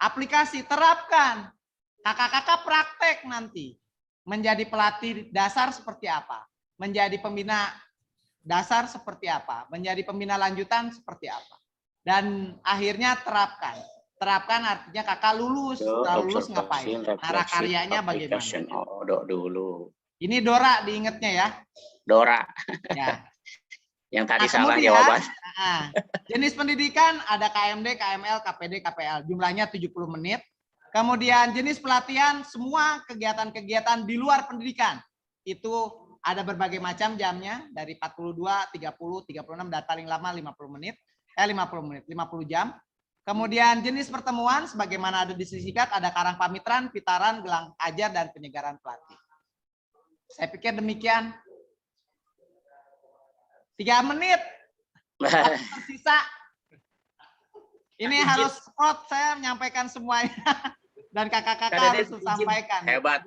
Speaker 8: Aplikasi, terapkan. Kakak-kakak praktek nanti. Menjadi pelatih dasar seperti apa? Menjadi pembina dasar seperti apa? Menjadi pembina lanjutan seperti apa? Dan akhirnya terapkan. terapkan artinya kakak lulus. Setelah lulus ngapain? Cara karyanya bagaimana?
Speaker 10: Dulu.
Speaker 8: Ini Dora diingetnya ya.
Speaker 10: Dora.
Speaker 8: Ya.
Speaker 10: Yang tadi
Speaker 8: Nah,
Speaker 10: salah
Speaker 8: kemudian,
Speaker 10: jawaban.
Speaker 8: Jenis pendidikan ada KMD, KML, KPD, KPL. Jumlahnya 70 menit. Kemudian jenis pelatihan semua kegiatan-kegiatan di luar pendidikan. Itu ada berbagai macam jamnya dari 42, 30, 36 dan paling lama 50 menit. 50 jam. Kemudian jenis pertemuan sebagaimana ada di sisikat ada karang pamitran, pitaran, gelang ajar dan penyegaran pelatih. Saya pikir demikian. 3 menit. Tersisa. Ini harus spot saya menyampaikan semuanya. Dan kakak-kakak harus sampaikan.
Speaker 10: Hebat.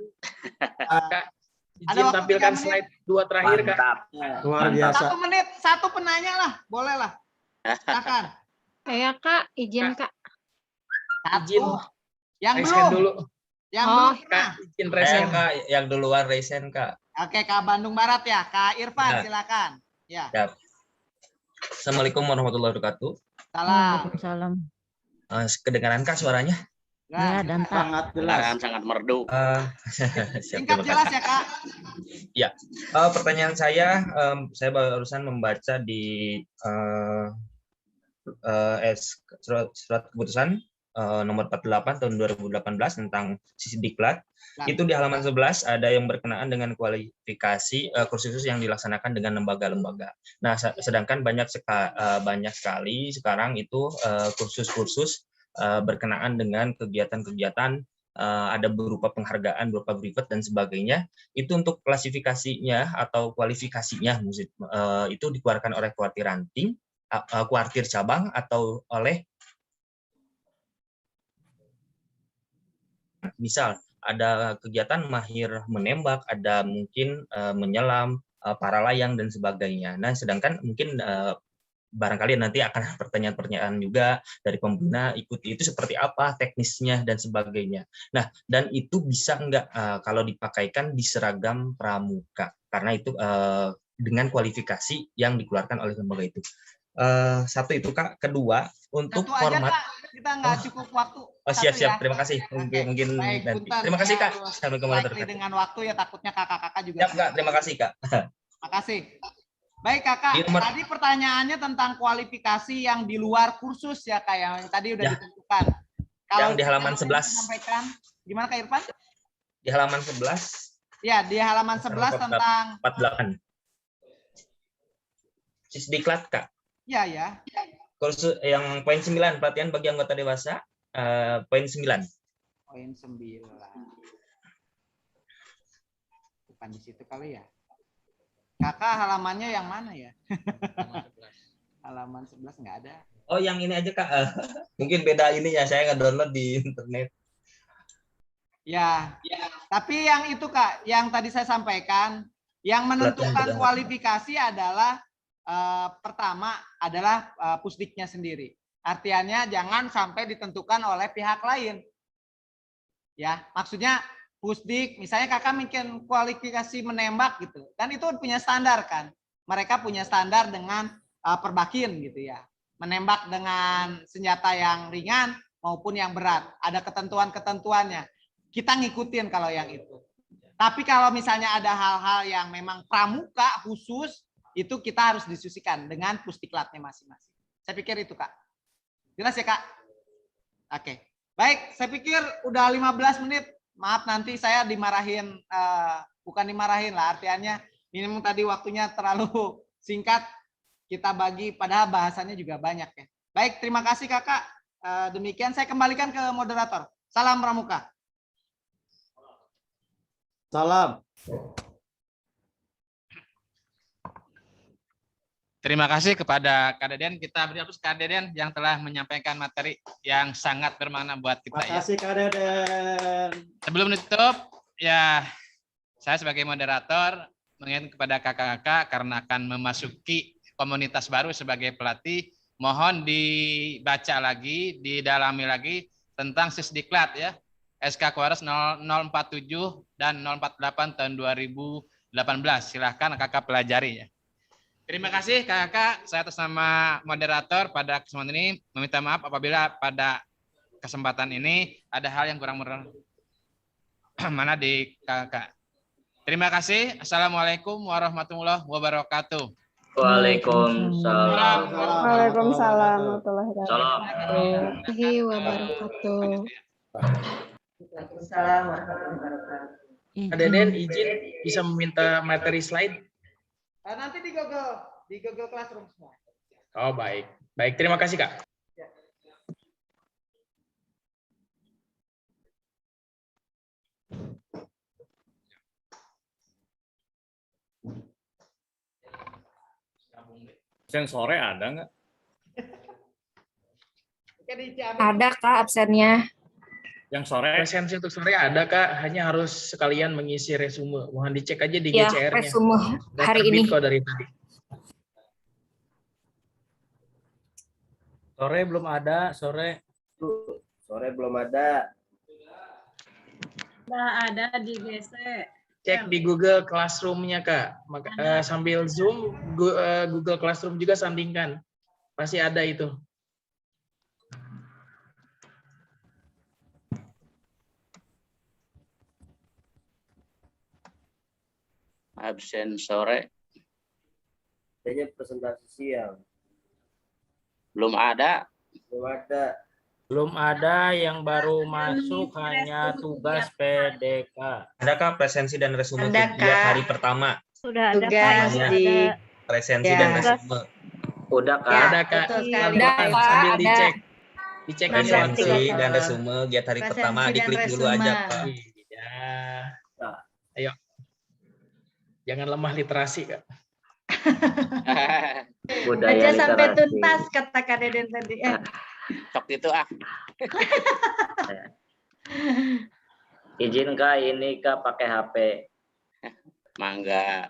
Speaker 14: Izin tampilkan slide 2 terakhir, Kak.
Speaker 3: Luar biasa.
Speaker 8: 1 menit, 1 penanya lah. Boleh lah. Silakan.
Speaker 15: Saya Kak, izin Kak.
Speaker 8: Izin. Yang
Speaker 14: Raise
Speaker 8: belum.
Speaker 14: hand dulu.
Speaker 8: Yang
Speaker 15: Oh.
Speaker 8: belum.
Speaker 14: Kak, izin raise hand.
Speaker 11: Kak, yang duluan resen Kak.
Speaker 8: Oke, Kak Bandung Barat ya. Kak Irfan,
Speaker 11: Ya.
Speaker 8: silakan. Ya.
Speaker 11: Siap. Assalamualaikum warahmatullahi wabarakatuh.
Speaker 8: Salam.
Speaker 4: Salam.
Speaker 11: Kedengaran Kak suaranya?
Speaker 4: Ya, dan
Speaker 3: Sangat jelas.
Speaker 10: Sangat merdu.
Speaker 11: Siap,
Speaker 8: Singkat
Speaker 11: terima
Speaker 8: jelas
Speaker 11: kasih.
Speaker 8: ya, Kak.
Speaker 11: Ya, pertanyaan saya barusan membaca di surat keputusan nomor 48 tahun 2018 tentang Sisdiklat. Itu di halaman 11 ada yang berkenaan dengan kualifikasi kursus yang dilaksanakan dengan lembaga-lembaga. Nah, sedangkan banyak sekali sekarang itu kursus-kursus berkenaan dengan kegiatan-kegiatan ada berupa penghargaan, berupa privat dan sebagainya. Itu untuk klasifikasinya atau kualifikasinya itu dikeluarkan oleh kuartir ranting, kuartir cabang atau oleh misal ada kegiatan mahir menembak, ada mungkin menyelam, para layang dan sebagainya. Nah, sedangkan mungkin barangkali nanti akan pertanyaan-pertanyaan juga dari pembina ikuti itu seperti apa teknisnya dan sebagainya. Nah, dan itu bisa enggak kalau dipakaikan di seragam pramuka karena itu dengan kualifikasi yang dikeluarkan oleh lembaga itu. Satu itu Kak, kedua untuk
Speaker 8: Satu aja,
Speaker 11: format.
Speaker 8: Kak. Kita nggak cukup waktu.
Speaker 11: Oh, siap.
Speaker 8: Satu ya.
Speaker 11: Terima kasih. Mungkin
Speaker 8: Baik,
Speaker 11: nanti.
Speaker 8: punten.
Speaker 11: Terima kasih Kak.
Speaker 8: Saya
Speaker 11: Assalamualaikum
Speaker 8: harus
Speaker 11: warahmatullahi
Speaker 8: dengan waktu ya takutnya kakak-kakak juga.
Speaker 11: Siap Kak, terima kasih Kak.
Speaker 8: Makasih. Baik Kakak,
Speaker 11: Di nomor-
Speaker 8: tadi pertanyaannya tentang kualifikasi yang di luar kursus ya Kak yang tadi udah
Speaker 11: Ya.
Speaker 8: ditentukan.
Speaker 11: Yang di halaman
Speaker 8: bisa
Speaker 11: 11.
Speaker 8: disampaikan, gimana Kak Irfan?
Speaker 11: Di halaman 11
Speaker 8: Ya, di halaman 11 tentang
Speaker 11: 48. Sisdiklat Kak.
Speaker 8: ya.
Speaker 11: Kursus yang poin 9 pelatihan bagi anggota dewasa poin 9.
Speaker 8: Poin 9. Bukan di situ kali ya. Kakak halamannya yang mana ya? Halaman 11 nggak ada.
Speaker 11: Oh, yang ini aja Kak. Mungkin beda ininya, saya nge-download di internet.
Speaker 8: Ya, tapi yang itu Kak, yang tadi saya sampaikan, yang menentukan
Speaker 11: Pelatihan
Speaker 8: kualifikasi adalah pertama adalah pusdiknya sendiri. Artinya jangan sampai ditentukan oleh pihak lain. Ya, maksudnya pusdik, misalnya kakak bikin kualifikasi menembak gitu, kan itu punya standar kan. Mereka punya standar dengan perbakin gitu ya. Menembak dengan senjata yang ringan maupun yang berat. Ada ketentuan-ketentuannya. Kita ngikutin kalau yang itu. Tapi kalau misalnya ada hal-hal yang memang pramuka khusus, itu kita harus diskusikan dengan pusdiklatnya masing-masing. Saya pikir itu Kak. Jelas ya Kak? Oke. Baik, saya pikir udah 15 menit. Maaf nanti saya dimarahin, bukan dimarahin lah, artinya minimum tadi waktunya terlalu singkat. Kita bagi, padahal bahasannya juga banyak ya. Baik, terima kasih Kakak. Demikian saya kembalikan ke moderator. Salam Pramuka.
Speaker 3: Salam.
Speaker 1: Terima kasih kepada Kak Deden. Kita beri aplaus Kak Deden yang telah menyampaikan materi yang sangat bermakna buat kita.
Speaker 3: Terima kasih Kak Deden.
Speaker 1: Sebelum ditutup, ya saya sebagai moderator mengingatkan kepada kakak-kakak karena akan memasuki komunitas baru sebagai pelatih, mohon dibaca lagi, didalami lagi tentang Sisdiklat ya. SK Kuares 047 dan 048 tahun 2018. Silahkan kakak pelajari ya. Terima kasih kakak. Saya atas nama moderator pada kesempatan ini meminta maaf apabila pada kesempatan ini ada hal yang kurang mana di kakak. Terima kasih. Assalamualaikum warahmatullahi wabarakatuh.
Speaker 5: Waalaikumsalam.
Speaker 4: Waalaikumsalam warahmatullahi
Speaker 5: Salam.
Speaker 15: wabarakatuh.
Speaker 12: Waalaikumsalam warahmatullahi wabarakatuh.
Speaker 14: Kak Deden izin bisa meminta materi slide.
Speaker 8: Nanti di Google Classroom semua.
Speaker 14: Oh baik. Baik, terima kasih Kak.
Speaker 17: Absen sore ada nggak?
Speaker 4: Ada Kak absennya.
Speaker 17: Yang sore?
Speaker 14: Presensi untuk sore ada Kak, hanya harus sekalian mengisi resume. Mohon dicek aja di
Speaker 4: Ya,
Speaker 14: GCR-nya.
Speaker 4: resume hari ini.
Speaker 14: Kok dari tadi.
Speaker 17: Sore belum ada, sore.
Speaker 18: Sore belum ada.
Speaker 19: Nggak ada di GC.
Speaker 14: Cek di Google Classroom-nya Kak. Sambil Zoom, Google Classroom juga sandingkan. Pasti ada itu.
Speaker 10: Absen sore.
Speaker 18: Kayaknya presentasi siang.
Speaker 10: Belum ada.
Speaker 18: Belum ada.
Speaker 17: Belum ada, yang baru masuk hanya tugas PDK.
Speaker 11: Adakah presensi dan resume
Speaker 7: Ada,
Speaker 11: kegiatan
Speaker 7: Kak.
Speaker 11: hari pertama?
Speaker 7: Sudah ada
Speaker 12: Tugas
Speaker 7: Kak,
Speaker 12: di
Speaker 7: ada.
Speaker 11: Presensi
Speaker 12: Ya.
Speaker 11: dan resume.
Speaker 5: Udah Kak.
Speaker 12: Ya,
Speaker 14: Ada Kak.
Speaker 12: betul sekali.
Speaker 4: Ada,
Speaker 14: Sambil
Speaker 4: Kak, ada.
Speaker 14: dicek. Dicek aja waktu.
Speaker 11: Presensi dan resume kegiatan hari
Speaker 12: Presensi
Speaker 11: pertama
Speaker 12: dan
Speaker 11: diklik dulu
Speaker 12: resume.
Speaker 11: aja, Pak.
Speaker 14: Ya. Ayo. Jangan lemah literasi Kak.
Speaker 5: Budaya
Speaker 13: Baca sampai
Speaker 5: literasi.
Speaker 13: tuntas kata Kak Deden tadi.
Speaker 10: Sok itu ah.
Speaker 5: Izin Kak, ini Kak pakai HP.
Speaker 10: Mangga.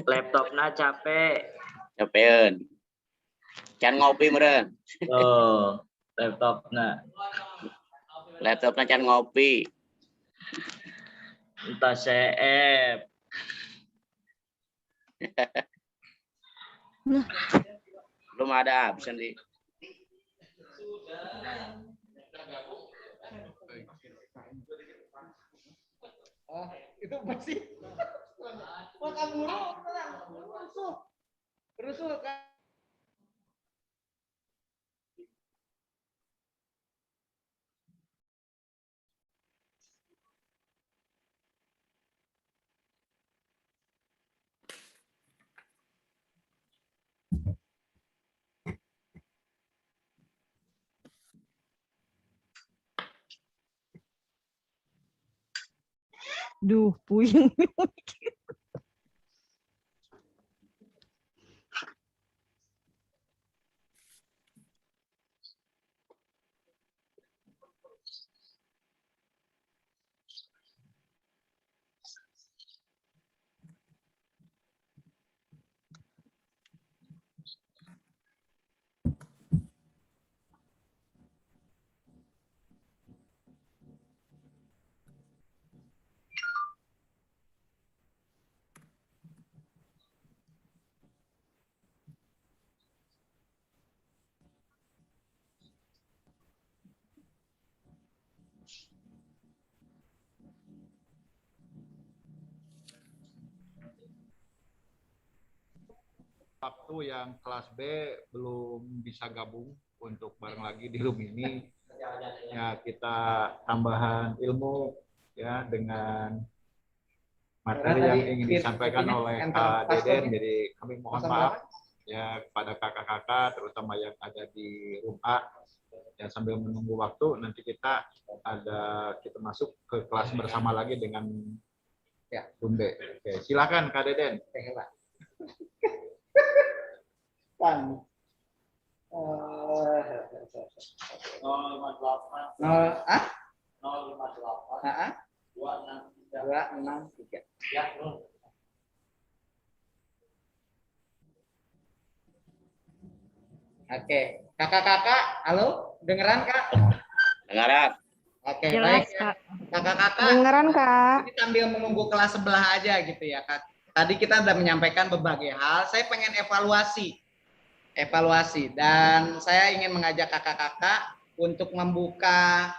Speaker 5: Laptopnya capek.
Speaker 10: Capeun. Can ngopi meureun.
Speaker 5: Oh, laptopnya.
Speaker 10: Laptopnya can ngopi.
Speaker 5: Entah CF.
Speaker 10: Belum ada absen di.
Speaker 8: Oh, itu bersih. Makan mulu, tenang. Rusuh. Rusuh kan.
Speaker 4: Duh, puyeng.
Speaker 20: Waktu yang kelas B belum bisa gabung untuk bareng lagi di room ini, ya kita tambahan ilmu ya dengan materi yang ingin disampaikan oleh Kak Deden. Jadi kami mohon maaf ya kepada kakak-kakak terutama yang ada di room A. Ya sambil menunggu waktu nanti kita masuk ke kelas bersama lagi dengan ya room B. Oke, silakan Kak Deden.
Speaker 8: Kan. 263. Ya. Oke, kakak-kakak, halo, dengeran Kak?
Speaker 10: Dengaran.
Speaker 8: Oke,
Speaker 7: Jelas,
Speaker 8: baik.
Speaker 7: Kak.
Speaker 8: Kakak-kakak,
Speaker 4: Dengeran Kak.
Speaker 8: ini sambil menunggu kelas sebelah aja gitu ya Kak. Tadi kita sudah menyampaikan berbagai hal, saya pengen evaluasi dan saya ingin mengajak kakak-kakak untuk membuka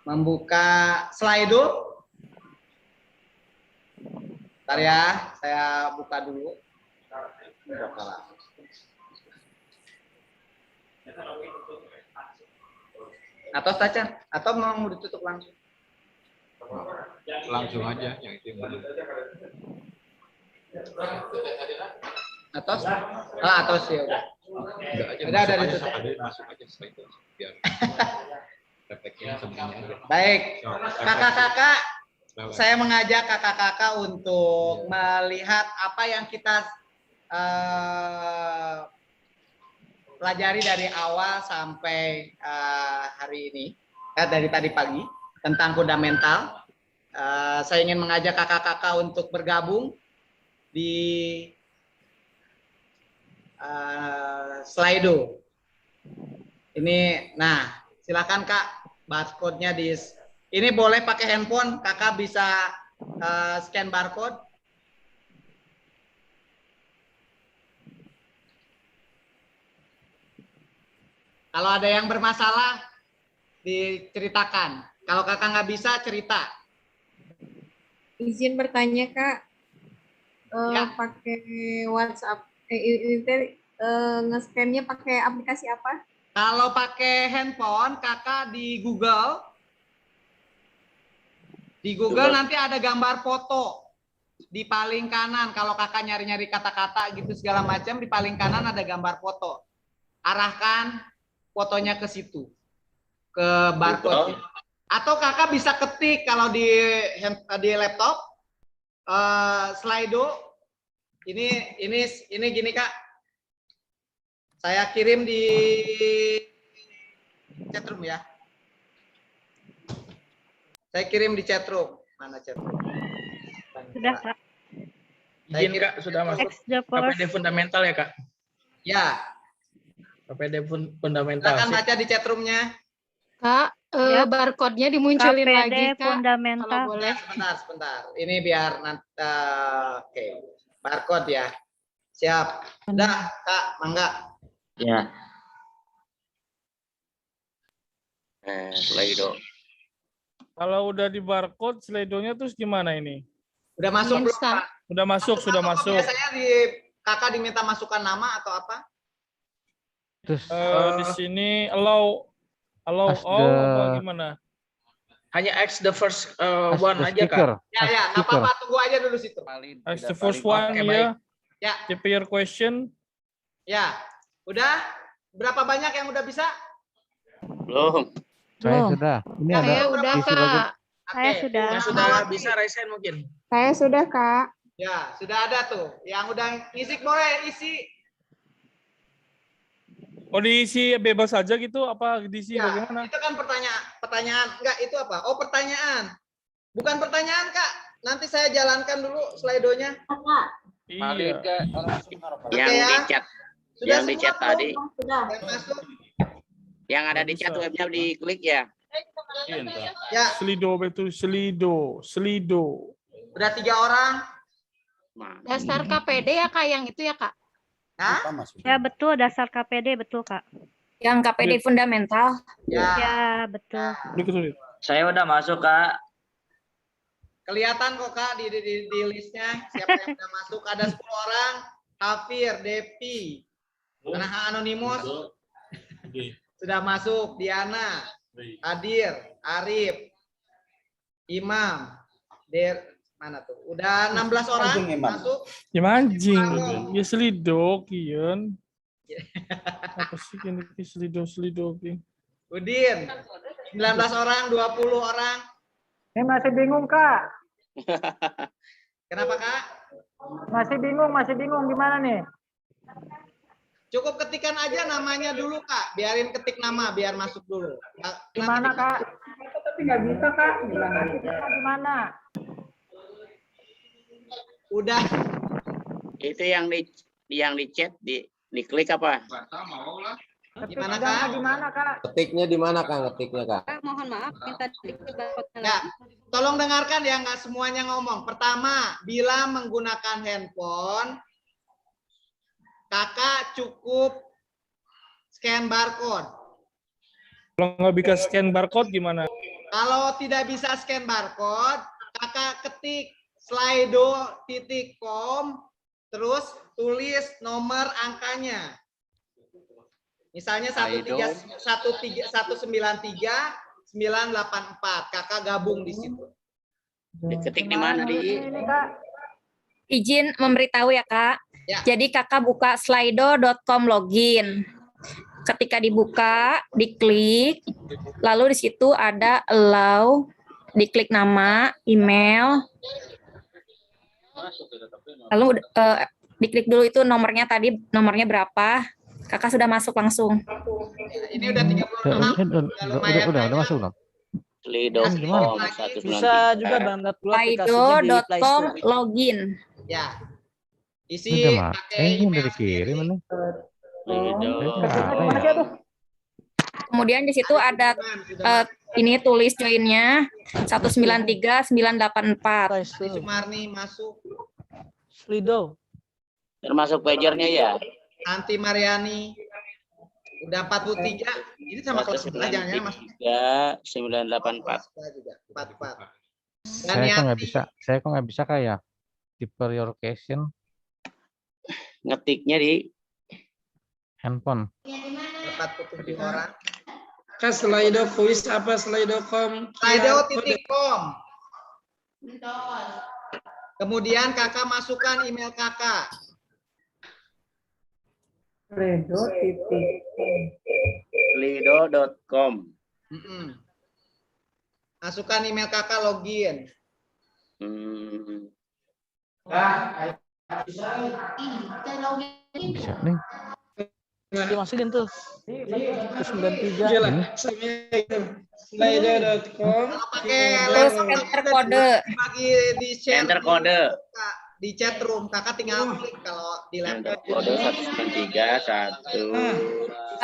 Speaker 8: membuka Slido. Bentar ya, saya buka dulu. Atau Tacan, atau mau ditutup langsung?
Speaker 20: Langsung aja yang itu yang
Speaker 8: Atau sih udah. Udah ditutup.
Speaker 20: Masuk aja setelah itu biar refleksinya semuanya aja.
Speaker 8: Baik, kakak-kakak, saya mengajak kakak-kakak untuk melihat apa yang kita pelajari dari awal sampai hari ini, dari tadi pagi tentang fundamental. Saya ingin mengajak kakak-kakak untuk bergabung di Slido. Ini, nah, silakan Kak, barcode-nya di. Ini boleh pakai handphone, kakak bisa scan barcode. Kalau ada yang bermasalah, diceritakan. Kalau kakak nggak bisa, cerita.
Speaker 9: Izin bertanya, Kak. Pakai WhatsApp, nge-scan-nya pakai aplikasi apa?
Speaker 8: Kalau pakai handphone, kakak di Google. Di Google nanti ada gambar foto. Di paling kanan, kalau kakak nyari-nyari kata-kata gitu segala macam, di paling kanan ada gambar foto. Arahkan fotonya ke situ, ke barcode. Atau kakak bisa ketik kalau di laptop, Slido. Ini gini Kak. Saya kirim di chatroom ya. Saya kirim di chatroom. Mana chatroom?
Speaker 7: Sudah Kak.
Speaker 14: Izin Kak, sudah masuk KPD fundamental ya Kak?
Speaker 8: Ya.
Speaker 14: KPD fundamental.
Speaker 8: Silakan baca di chatroomnya.
Speaker 15: Kak, barcode-nya dimunculin
Speaker 7: KPD
Speaker 15: lagi Kak.
Speaker 7: fundamental.
Speaker 15: Kalau boleh.
Speaker 8: Sebentar. Ini biar nanti. Oke. Barcode ya. Siap. Udah Kak, mangga.
Speaker 5: Ya. Slido.
Speaker 17: Kalau udah di barcode, Slido-nya terus gimana ini?
Speaker 8: Udah masuk belum Pak?
Speaker 17: Udah masuk, sudah masuk.
Speaker 8: Biasanya kakak diminta masukkan nama atau apa?
Speaker 17: Terus di sini allow all apa gimana?
Speaker 14: Hanya X the first one aja Kak.
Speaker 8: Ya, nggak apa-apa, tunggu aja dulu situ.
Speaker 17: X the first one ya.
Speaker 8: Ya.
Speaker 17: Type your question.
Speaker 8: Ya, udah. Berapa banyak yang udah bisa?
Speaker 5: Belum.
Speaker 6: Saya sudah. Ini ada
Speaker 15: Saya udah
Speaker 6: isi
Speaker 15: Kak.
Speaker 6: bagian.
Speaker 7: Saya sudah.
Speaker 14: Yang sudah bisa resen mungkin.
Speaker 9: Saya sudah, Kak.
Speaker 8: Ya, sudah ada tuh. Yang udah ngisi boleh isi.
Speaker 17: Oh, diisi bebas aja gitu? Apa diisi
Speaker 8: Ya,
Speaker 17: bagaimana?
Speaker 8: itu kan pertanyaan. Enggak, itu apa? Oh, pertanyaan. Bukan pertanyaan, Kak. Nanti saya jalankan dulu Slido-nya.
Speaker 17: Iya.
Speaker 10: Yang
Speaker 8: ya.
Speaker 10: di chat,
Speaker 8: Sudah
Speaker 10: yang di chat
Speaker 8: semua,
Speaker 10: tadi,
Speaker 8: yang masuk.
Speaker 10: yang ada di chat webnya diklik ya.
Speaker 8: Ya.
Speaker 17: Slido betul, Slido.
Speaker 8: Udah 3 orang.
Speaker 15: Dasar KPD ya Kak, yang itu ya Kak?
Speaker 8: Hah?
Speaker 7: Ya betul, dasar KPD betul Kak.
Speaker 4: Yang KPD fundamental.
Speaker 7: Ya betul.
Speaker 5: Saya udah masuk Kak.
Speaker 8: Kelihatan kok Kak di listnya siapa yang udah masuk. Ada 10 orang. Hafir, Depi, Anonymous sudah masuk. Diana, Hadir, Arif, Imam, mana tuh? Udah 16 orang masuk.
Speaker 17: Ya mancing. Ya Slido kian. Apa sih ini Slido ki?
Speaker 8: Udin, 19 orang, 20 orang.
Speaker 12: Saya masih bingung, Kak.
Speaker 8: Kenapa, Kak?
Speaker 12: Masih bingung gimana nih?
Speaker 8: Cukup ketikan aja namanya dulu, Kak. Biarin ketik nama, biar masuk dulu.
Speaker 12: Gimana, Kak? Tapi nggak bisa, Kak. Gimana?
Speaker 8: Udah.
Speaker 10: Itu yang di chat diklik apa?
Speaker 8: Gimana, Kak?
Speaker 12: Gimana, Kak?
Speaker 18: Ketiknya di mana, Kak? Ngetiknya, Kak?
Speaker 9: Kak, mohon maaf, minta diklik barcode-nya
Speaker 8: Ya,
Speaker 9: lagi.
Speaker 8: tolong dengarkan ya, nggak semuanya ngomong. Pertama, bila menggunakan handphone, kakak cukup scan barcode.
Speaker 17: Kalau nggak bisa scan barcode gimana?
Speaker 8: Kalau tidak bisa scan barcode, kakak ketik slido.com, terus tulis nomor angkanya. Misalnya 193-984, kakak gabung di situ.
Speaker 10: Diketik di mana, Di?
Speaker 4: Izin memberitahu ya, Kak.
Speaker 8: Ya.
Speaker 4: Jadi kakak buka slido.com login. Ketika dibuka, diklik, lalu di situ ada allow, diklik nama, email, lalu diklik dulu itu nomornya tadi, nomornya berapa. Kakak sudah masuk langsung.
Speaker 8: Ini udah 36.
Speaker 19: Udah masuk belum?
Speaker 10: Slido.com
Speaker 19: Bisa juga download dulu aplikasinya di Play
Speaker 4: Slido.com
Speaker 19: Store.
Speaker 4: login.
Speaker 8: Ya. Isi
Speaker 19: Udah,
Speaker 8: pakai
Speaker 19: udah
Speaker 8: email
Speaker 19: dikirim ini.
Speaker 4: Kemudian di situ ada ini tulis joinnya 193-984.
Speaker 8: Sumarni masuk.
Speaker 19: Slido.
Speaker 10: Termasuk pagernya ya?
Speaker 8: Anti Mariani. Udah 43. Ini sama kelas sebelah jangan-jangan Mas.
Speaker 10: 984.
Speaker 8: Juga 44.
Speaker 19: Saya kok nggak bisa kayak di prioritation
Speaker 10: Ngetiknya di
Speaker 19: handphone.
Speaker 8: 47 orang.
Speaker 14: Kak, Slido quiz apa Slido.com?
Speaker 8: Slido.com. Kemudian kakak masukkan email kakak.
Speaker 10: Slido.com.
Speaker 8: Masukkan email kakak, login.
Speaker 19: Bisa nih. Dimasukin tuh. 93.
Speaker 14: Slido.com.
Speaker 4: Terus enter kode.
Speaker 8: Bagi di share.
Speaker 10: Enter kode.
Speaker 8: Di chat room, kakak tinggal klik kalau di laptop.
Speaker 10: Kode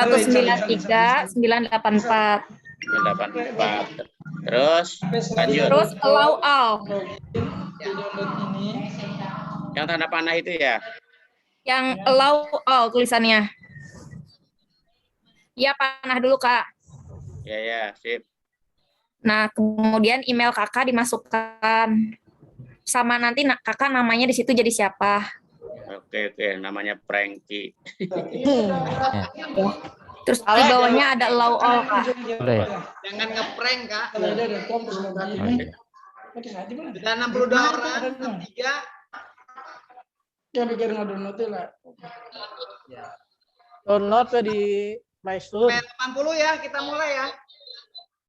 Speaker 4: 193-984.
Speaker 10: 193-984. Terus lanjut.
Speaker 4: Terus allow all.
Speaker 10: Yang tanda panah itu ya?
Speaker 4: Yang allow all tulisannya. Iya, panah dulu, Kak.
Speaker 10: Ya, sip.
Speaker 4: Nah, kemudian email kakak dimasukkan. Sama nanti kakak namanya di situ jadi siapa.
Speaker 10: Oke, namanya Frankie.
Speaker 4: Terus di bawahnya ada allow all, Kak.
Speaker 19: Udah ya?
Speaker 8: Jangan ngeprank, Kak.
Speaker 14: Sudah
Speaker 8: 62 orang, 3.
Speaker 14: Ya pikir download lah.
Speaker 19: Download di Play Store.
Speaker 8: 80 ya, kita mulai ya.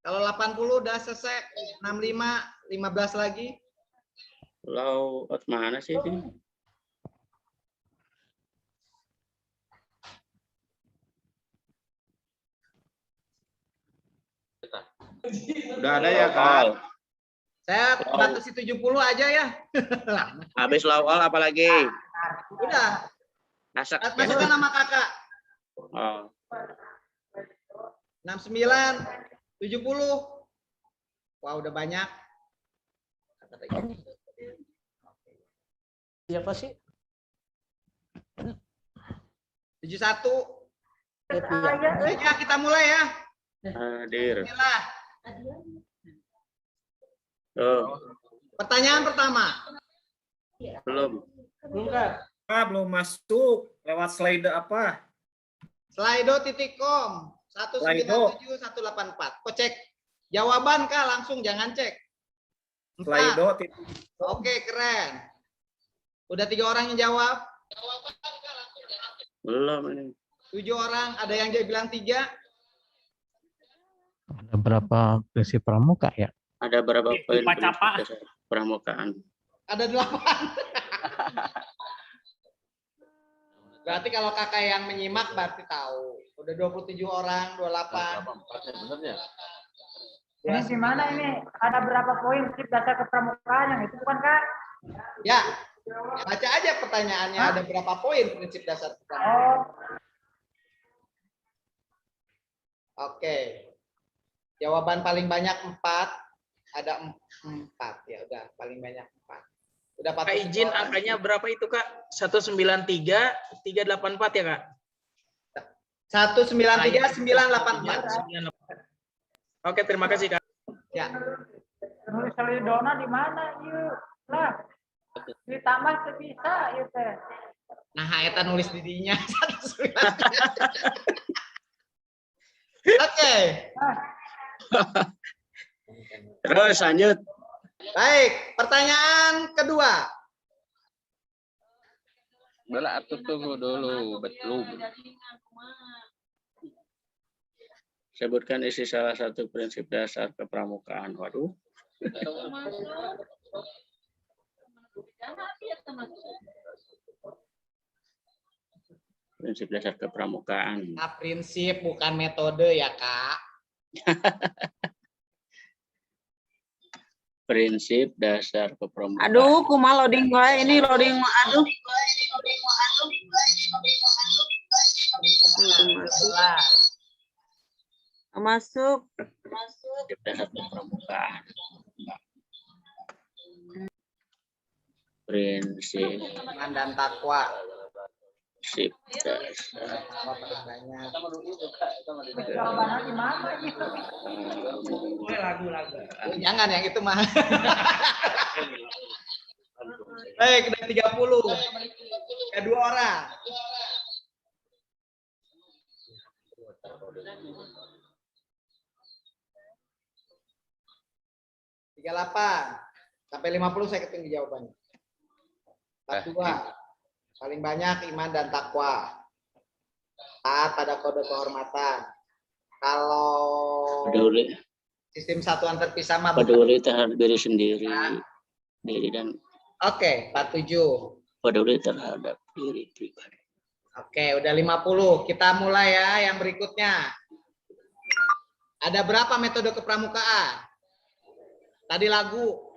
Speaker 8: Kalau 80 udah selesai, 65, 15 lagi.
Speaker 10: Laut mana sih ini?
Speaker 20: Udah ada ya, Kak?
Speaker 8: Saya batasi 70 aja ya.
Speaker 10: Habis lawal apa lagi?
Speaker 8: Udah. Masukkan nama kakak.
Speaker 10: Oh.
Speaker 8: 69, 70. Wah, udah banyak.
Speaker 19: Siapa sih?
Speaker 8: 71. Ya, kita mulai ya.
Speaker 10: Hadir.
Speaker 8: Bismillah.
Speaker 10: Tuh.
Speaker 8: Pertanyaan pertama.
Speaker 10: Belum.
Speaker 3: Belum masuk. Lewat slide apa?
Speaker 8: Slido.com 197-184. Kok cek jawaban Kak, langsung jangan cek.
Speaker 3: Slido.
Speaker 8: Oke, keren. Udah 3 orang yang jawab.
Speaker 10: Belum ini.
Speaker 8: 7 orang, ada yang bilang 3.
Speaker 19: Ada berapa prinsip pramuka ya?
Speaker 10: Ada berapa poin pramukaan?
Speaker 8: Ada 8. Berarti kalau kakak yang menyimak berarti tahu. Udah 27 orang, 28.
Speaker 12: Ini gimana ini? Ada berapa poin prinsip dasar kepramukaan yang itu bukan, Kak?
Speaker 8: Ya, baca aja pertanyaannya. Ada berapa poin prinsip dasar kepramukaan? Oke. Jawaban paling banyak 4. Ada 4 ya, udah paling banyak 4. Udah
Speaker 14: Kak izin angkanya berapa itu Kak? 193 384 ya Kak?
Speaker 8: 193 984.
Speaker 14: Oke, terima kasih Kak.
Speaker 8: Ya.
Speaker 12: Nulis Selidona di mana yuk? Lah. Ditambah sebisa ya teh.
Speaker 8: Nah, eta nulis di dinya 193. Oke.
Speaker 10: Terus lanjut.
Speaker 8: Baik, pertanyaan kedua.
Speaker 21: Bela atuh tunggu dulu, betul.
Speaker 10: Sebutkan isi salah satu prinsip dasar kepramukaan. Waduh. Prinsip dasar kepramukaan.
Speaker 8: Nah, prinsip bukan metode ya, Kak.
Speaker 10: Prinsip dasar kepramukaan.
Speaker 9: Aduh, kumaha loading wae ini loading aduh. Masuk.
Speaker 10: Prinsip dasar kepramukaan. Prinsip
Speaker 8: Iman dan takwa.
Speaker 10: prinsip dasar.
Speaker 12: Jawabannya di mana gitu?
Speaker 8: Lagu-lagu. Jangan yang itu mah. Baik, udah 30. Ya, 2 orang. Sampai 50 saya ketinggi jawabannya. 42. Paling banyak iman dan takwa. Taat pada kode kehormatan. Kalau
Speaker 10: Peduli.
Speaker 8: sistem satuan terpisah mah
Speaker 10: Peduli terhadap diri sendiri. Diri dan
Speaker 8: Oke, 47.
Speaker 10: peduli terhadap diri pribadi.
Speaker 8: Oke, udah 50. Kita mulai ya yang berikutnya. Ada berapa metode kepramukaan? Tadi lagu.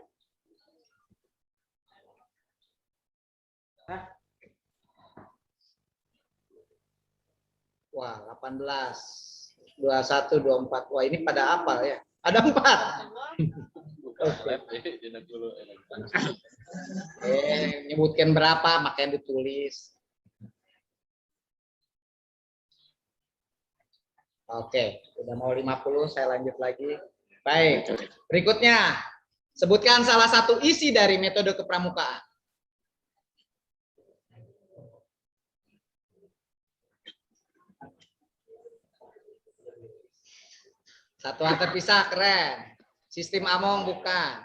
Speaker 8: Wah, 18. 21, 24. Wah, ini pada apa ya? Ada 4. Nyebutkan berapa, makanya ditulis. Oke, udah mau 50, saya lanjut lagi. Baik, berikutnya. Sebutkan salah satu isi dari metode kepramukaan. Satuan terpisah, keren. Sistem Among, bukan.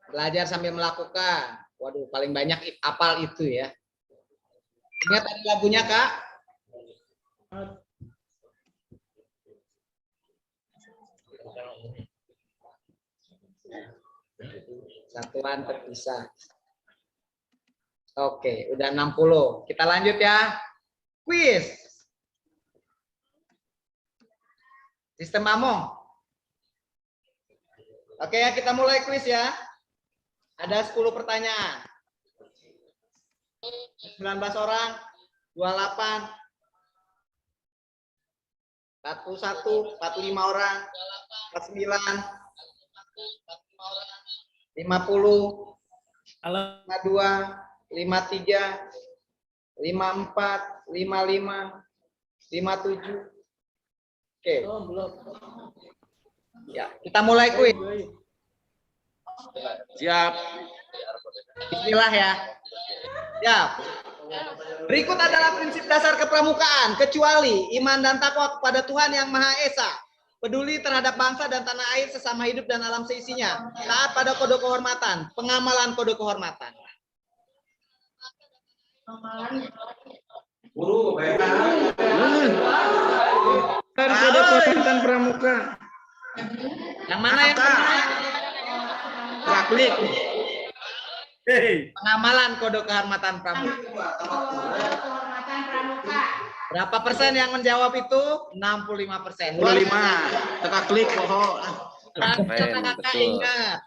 Speaker 8: Belajar sambil melakukan. Waduh, paling banyak apal itu ya. Ingat tadi lagunya, Kak? Satuan terpisah. Oke, udah 60. Kita lanjut ya. Quiz. Sistem Among. Oke ya, kita mulai quiz ya. Ada 10 pertanyaan. 19 orang, 28, 41, 45 orang, 49, 50, 52, 53, 54, 55, 57. Oke. Ya, kita mulai kuis.
Speaker 21: Siap.
Speaker 8: Bismillah ya. Siap. Berikut adalah prinsip dasar kepramukaan, kecuali iman dan takwa kepada Tuhan Yang Maha Esa, peduli terhadap bangsa dan tanah air, sesama hidup dan alam seisinya, taat pada kode kehormatan, pengamalan kode kehormatan.
Speaker 14: Guru, kode kehormatan pramuka.
Speaker 8: Yang mana yang benar?
Speaker 14: Praklik.
Speaker 8: Pengamalan kode kehormatan pramuka. Berapa persen yang menjawab itu? 65%.
Speaker 14: 25. Teka klik pohon.
Speaker 8: Kakak ingat.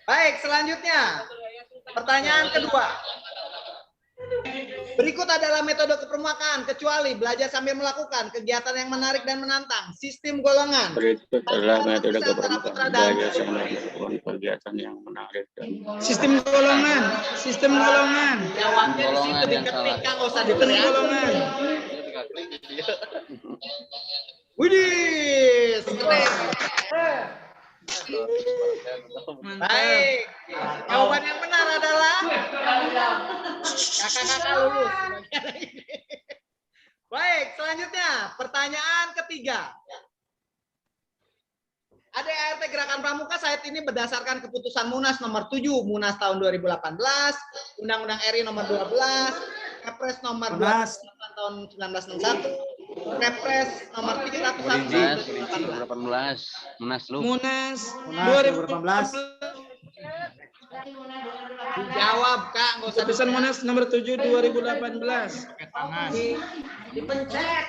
Speaker 8: Baik, selanjutnya. Pertanyaan kedua. Berikut adalah metode kepramukaan kecuali belajar sambil melakukan kegiatan yang menarik dan menantang. Sistem golongan.
Speaker 10: Berikut adalah metode kepramukaan belajar sambil melakukan kegiatan yang menarik dan
Speaker 14: Sistem golongan. Sistem golongan.
Speaker 8: Jawabnya di situ diketik, Kang, nggak usah diteriak.
Speaker 14: Golongan.
Speaker 8: Widih, keren. Baik. Jawaban yang benar adalah kakak-kakak lulus. Baik, selanjutnya pertanyaan ketiga. ADART Gerakan Pramuka saat ini berdasarkan keputusan Munas nomor 7 Munas tahun 2018, Undang-Undang RI nomor 12, Kepres nomor 28 tahun 1961, Kepres nomor 301
Speaker 21: 2018 Munaslup.
Speaker 14: Munas
Speaker 3: 2018.
Speaker 8: Dijawab, Kak, nggak usah
Speaker 14: Keputusan Munas nomor 7 2018.
Speaker 8: dipencet.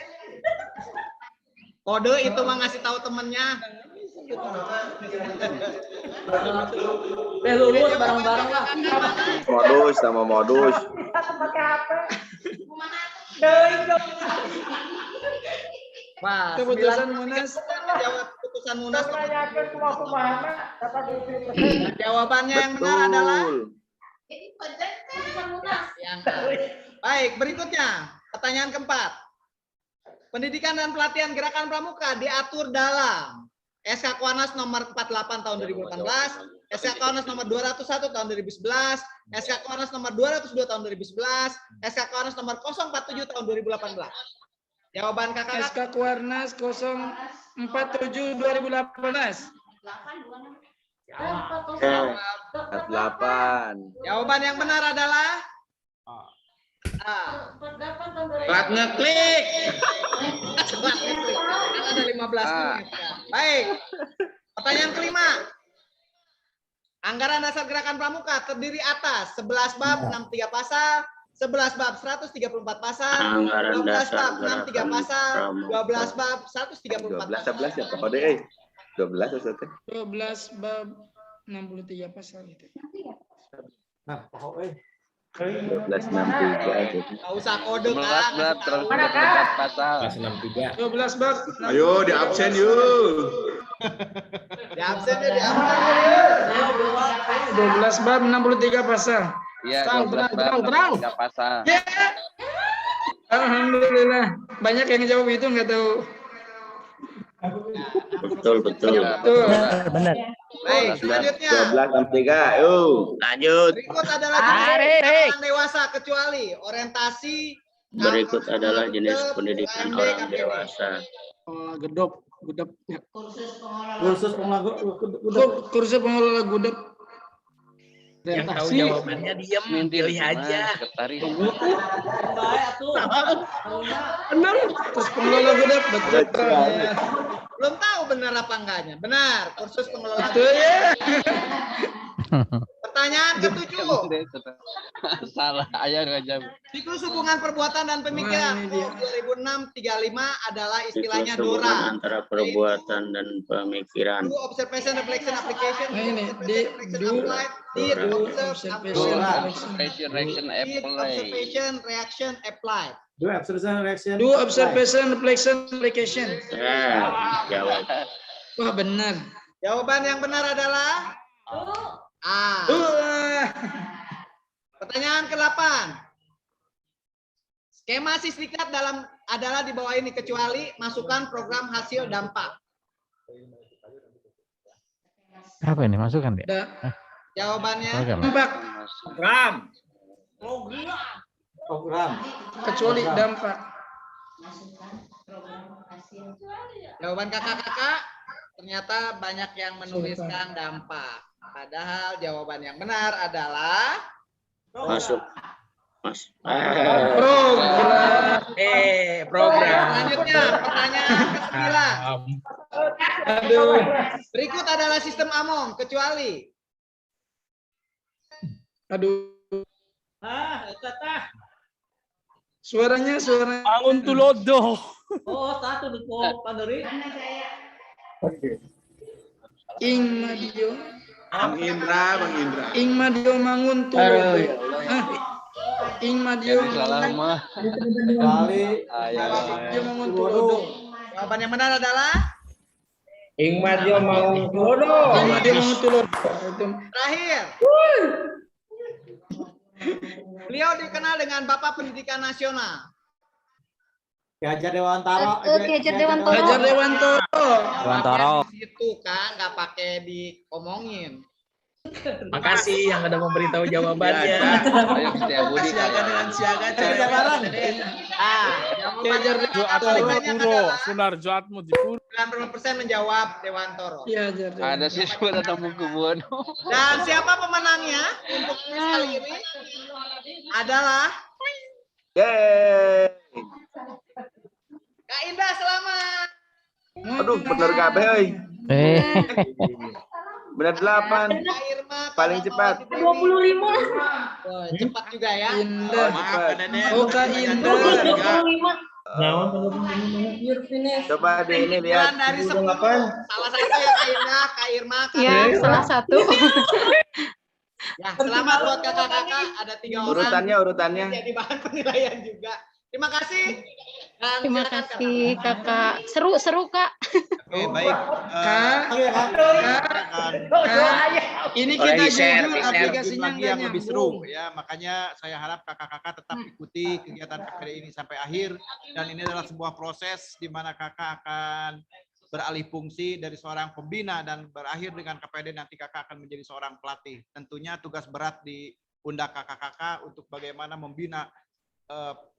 Speaker 8: Kode itu mah ngasih tahu temennya.
Speaker 3: Lulus bareng-bareng lah.
Speaker 16: Modus sama modus.
Speaker 8: Wah,
Speaker 14: Keputusan Munas.
Speaker 8: Jawab keputusan Munas. Jawabannya yang benar adalah baik. Berikutnya pertanyaan keempat. Pendidikan dan pelatihan Gerakan Pramuka diatur dalam SK Kuarnas nomor 48 tahun 2018, SK Kuarnas nomor 201 tahun 2011, SK Kuarnas nomor 202 tahun 2011, SK Kuarnas nomor 047 tahun 2018. Jawaban kakak.
Speaker 14: SK Kuarnas 047 2018.
Speaker 16: 8.
Speaker 8: Jawaban yang benar adalah
Speaker 14: Plat ngeklik.
Speaker 8: ada 15 menit. Baik. Pertanyaan kelima. Anggaran dasar Gerakan Pramuka terdiri atas 11 bab 63 pasal, 11 bab 134 pasal, 12 bab 63 pasal, 12 bab 134 pasal.
Speaker 16: 12 ya kode 12 maksudnya.
Speaker 14: 12 bab 63 pasal itu.
Speaker 3: Nah, pokoknya
Speaker 16: 1263.
Speaker 8: Enggak usah kode,
Speaker 21: 11
Speaker 8: Kak.
Speaker 21: bab 134 pasal.
Speaker 14: 12 bab.
Speaker 16: Ayo di absen yuk.
Speaker 8: Di absen ya, di absen.
Speaker 14: 12 bab 63 pasal.
Speaker 21: Iya,
Speaker 14: Tenang,
Speaker 21: 12 bab
Speaker 14: tenang.
Speaker 21: 63 pasal.
Speaker 14: Alhamdulillah. Banyak yang jawab itu nggak tahu.
Speaker 10: betul.
Speaker 19: Benar.
Speaker 8: Baik, selanjutnya.
Speaker 16: 1263. Yuk.
Speaker 10: Lanjut.
Speaker 8: Berikut adalah jenis pendidikan dewasa kecuali orientasi.
Speaker 10: Berikut adalah jenis pendidikan orang dewasa.
Speaker 14: Gudap. Ya.
Speaker 3: kursus
Speaker 14: Kursus pengelola gudap.
Speaker 2: Yang tahu
Speaker 14: Orientasi.
Speaker 2: jawabannya diam, pilih aja.
Speaker 14: Benar. Terus pengelola gudap betul. Ya.
Speaker 8: Belum tahu benar apa enggaknya. Benar, kursus pengelola.
Speaker 14: Betul ya.
Speaker 8: Pertanyaan ke-7.
Speaker 21: Salah, ayah nggak jawab.
Speaker 8: Siklus hubungan perbuatan dan pemikiran 2006-35 adalah istilahnya
Speaker 10: Siklus hubungan
Speaker 8: DORA.
Speaker 10: antara perbuatan dan pemikiran.
Speaker 8: Do observation, reflection, application.
Speaker 14: Nah, ini
Speaker 21: Observation, reaction, apply.
Speaker 8: Observation, reaction, applied.
Speaker 3: Do observation reaction.
Speaker 14: Do observation, reflection, application.
Speaker 10: Jawab.
Speaker 14: Wah benar.
Speaker 8: Jawaban yang benar adalah A. Pertanyaan ke-8. Skema Sisdiklat adalah di bawah ini kecuali masukkan program hasil dampak.
Speaker 19: Apa ini masukan dia?
Speaker 8: Jawabannya
Speaker 14: Dampak.
Speaker 3: Program.
Speaker 14: Kecuali dampak.
Speaker 8: Jawaban kakak-kakak ternyata banyak yang menuliskan dampak. Padahal jawaban yang benar adalah
Speaker 10: Masuk. Mas.
Speaker 14: Program.
Speaker 2: Program.
Speaker 8: Selanjutnya pertanyaan ke-9.
Speaker 14: Aduh.
Speaker 8: Berikut adalah sistem AMOM kecuali
Speaker 14: Suaranya.
Speaker 17: Bangun tulodo.
Speaker 3: Oh, satu di Panderi.
Speaker 14: Ing Madio.
Speaker 16: Bang Indra.
Speaker 14: Ing Madio Mangun Tulodo.
Speaker 2: Ing Madiun.
Speaker 21: Salam.
Speaker 3: Bali.
Speaker 8: Jawaban yang benar adalah
Speaker 2: Ing Madio mau tulodo. Ing Madio mau tulodo.
Speaker 8: terakhir. Beliau dikenal dengan Bapak Pendidikan Nasional.
Speaker 3: Ki Hajar Dewantara.
Speaker 13: Ki Hajar Dewantara.
Speaker 2: Hajar Dewantara.
Speaker 19: Dewantara.
Speaker 8: Itu kan nggak pakai diomongin.
Speaker 14: Makasih yang udah memberitahu jawabannya.
Speaker 21: Ayo Setia Budi.
Speaker 2: Siaga dengan siaga.
Speaker 8: Kerja bareng.
Speaker 2: Kejar
Speaker 17: Sunarjo Atmo di Puro.
Speaker 8: 90% menjawab Dewantoro.
Speaker 2: Iya, Jar.
Speaker 21: Ada siswa datang ke Bono.
Speaker 8: Dan siapa pemenangnya untuk kuis kali ini? Adalah
Speaker 16: Yeay.
Speaker 8: Kak Indah, selamat.
Speaker 16: Aduh, bener kabeh euy. Bener 8.
Speaker 8: Kak Irma,
Speaker 16: Paling cepat.
Speaker 13: 25.
Speaker 8: Wah, cepat juga ya.
Speaker 2: Indah.
Speaker 16: Cepat.
Speaker 2: Oh, Kak Indah.
Speaker 13: 25.
Speaker 16: Coba di ini lihat.
Speaker 8: 9 dari 10. Salah satu ya Kak Indah, Kak Irma, Kak
Speaker 15: Ya,
Speaker 8: Irma.
Speaker 15: salah satu.
Speaker 8: Ya, selamat buat kakak-kakak. Ada 3 orang.
Speaker 16: Urutannya.
Speaker 8: Jadi bahan penilaian juga. Terima kasih. Dan
Speaker 15: Terima
Speaker 8: silakan,
Speaker 15: kasih Kakak. Seru Kak.
Speaker 20: Oke, baik.
Speaker 2: Ini
Speaker 16: Oleh
Speaker 2: kita
Speaker 16: share,
Speaker 2: jujur
Speaker 16: share.
Speaker 2: aplikasinya
Speaker 20: Lagi
Speaker 2: nggak
Speaker 20: yang lebih seru
Speaker 2: nyambung.
Speaker 20: ya, makanya saya harap kakak-kakak tetap ikuti kegiatan KPD ini sampai akhir, dan ini adalah sebuah proses di mana kakak akan beralih fungsi dari seorang pembina dan berakhir dengan KPD, nanti kakak akan menjadi seorang pelatih. Tentunya tugas berat di pundak kakak-kakak untuk bagaimana membina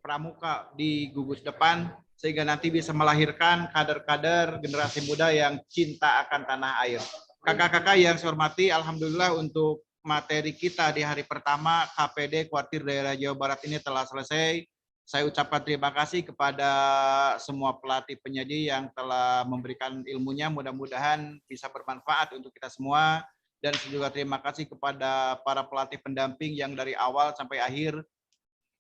Speaker 20: pramuka di gugus depan sehingga nanti bisa melahirkan kader-kader generasi muda yang cinta akan tanah air. Kakak-kakak yang saya hormati, alhamdulillah untuk materi kita di hari pertama KPD Kuartir Daerah Jawa Barat ini telah selesai. Saya ucapkan terima kasih kepada semua pelatih penyaji yang telah memberikan ilmunya, mudah-mudahan bisa bermanfaat untuk kita semua. Dan juga terima kasih kepada para pelatih pendamping yang dari awal sampai akhir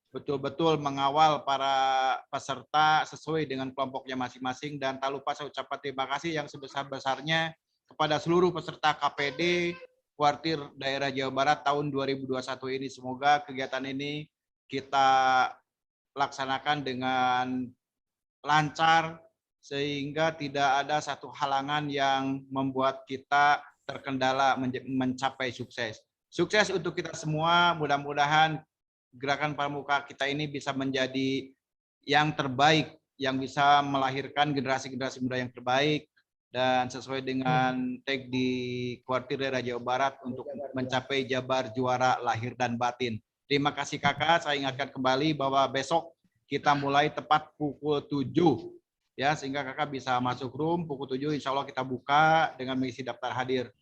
Speaker 20: betul-betul mengawal para peserta sesuai dengan kelompoknya masing-masing. Dan tak lupa saya ucapkan terima kasih yang sebesar-besarnya kepada seluruh peserta KPD Kuartir Daerah Jawa Barat tahun 2021 ini. Semoga kegiatan ini kita laksanakan dengan lancar sehingga tidak ada satu halangan yang membuat kita terkendala mencapai sukses. Sukses untuk kita semua, mudah-mudahan gerakan pramuka kita ini bisa menjadi yang terbaik, yang bisa melahirkan generasi-generasi muda yang terbaik, dan sesuai dengan tag di Kuartir Daerah Jawa Barat untuk mencapai Jabar juara lahir dan batin. Terima kasih kakak, saya ingatkan kembali bahwa besok kita mulai tepat pukul 7 ya, sehingga kakak bisa masuk room pukul 7, insya Allah kita buka dengan mengisi daftar hadir.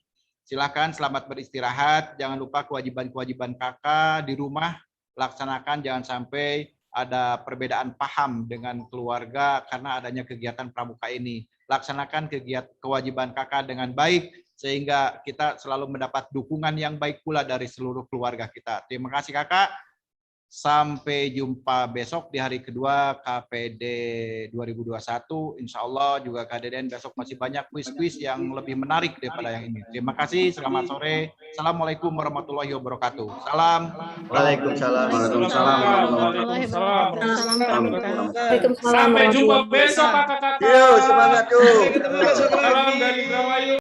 Speaker 20: Silakan, selamat beristirahat, jangan lupa kewajiban-kewajiban kakak di rumah laksanakan, jangan sampai ada perbedaan paham dengan keluarga karena adanya kegiatan pramuka ini. Laksanakan kewajiban kakak dengan baik sehingga kita selalu mendapat dukungan yang baik pula dari seluruh keluarga kita. Terima kasih kakak. Sampai jumpa besok di hari kedua KPD 2021. Insya Allah juga KDDN besok masih banyak kuis-kuis yang lebih menarik daripada yang ini. Terima kasih. Selamat sore. Assalamualaikum warahmatullahi wabarakatuh. Salam.
Speaker 16: Waalaikumsalam.
Speaker 17: Sampai jumpa besok kakak-kakak.
Speaker 16: Yuk, semangat yuk.
Speaker 17: Salam dari Brawayu.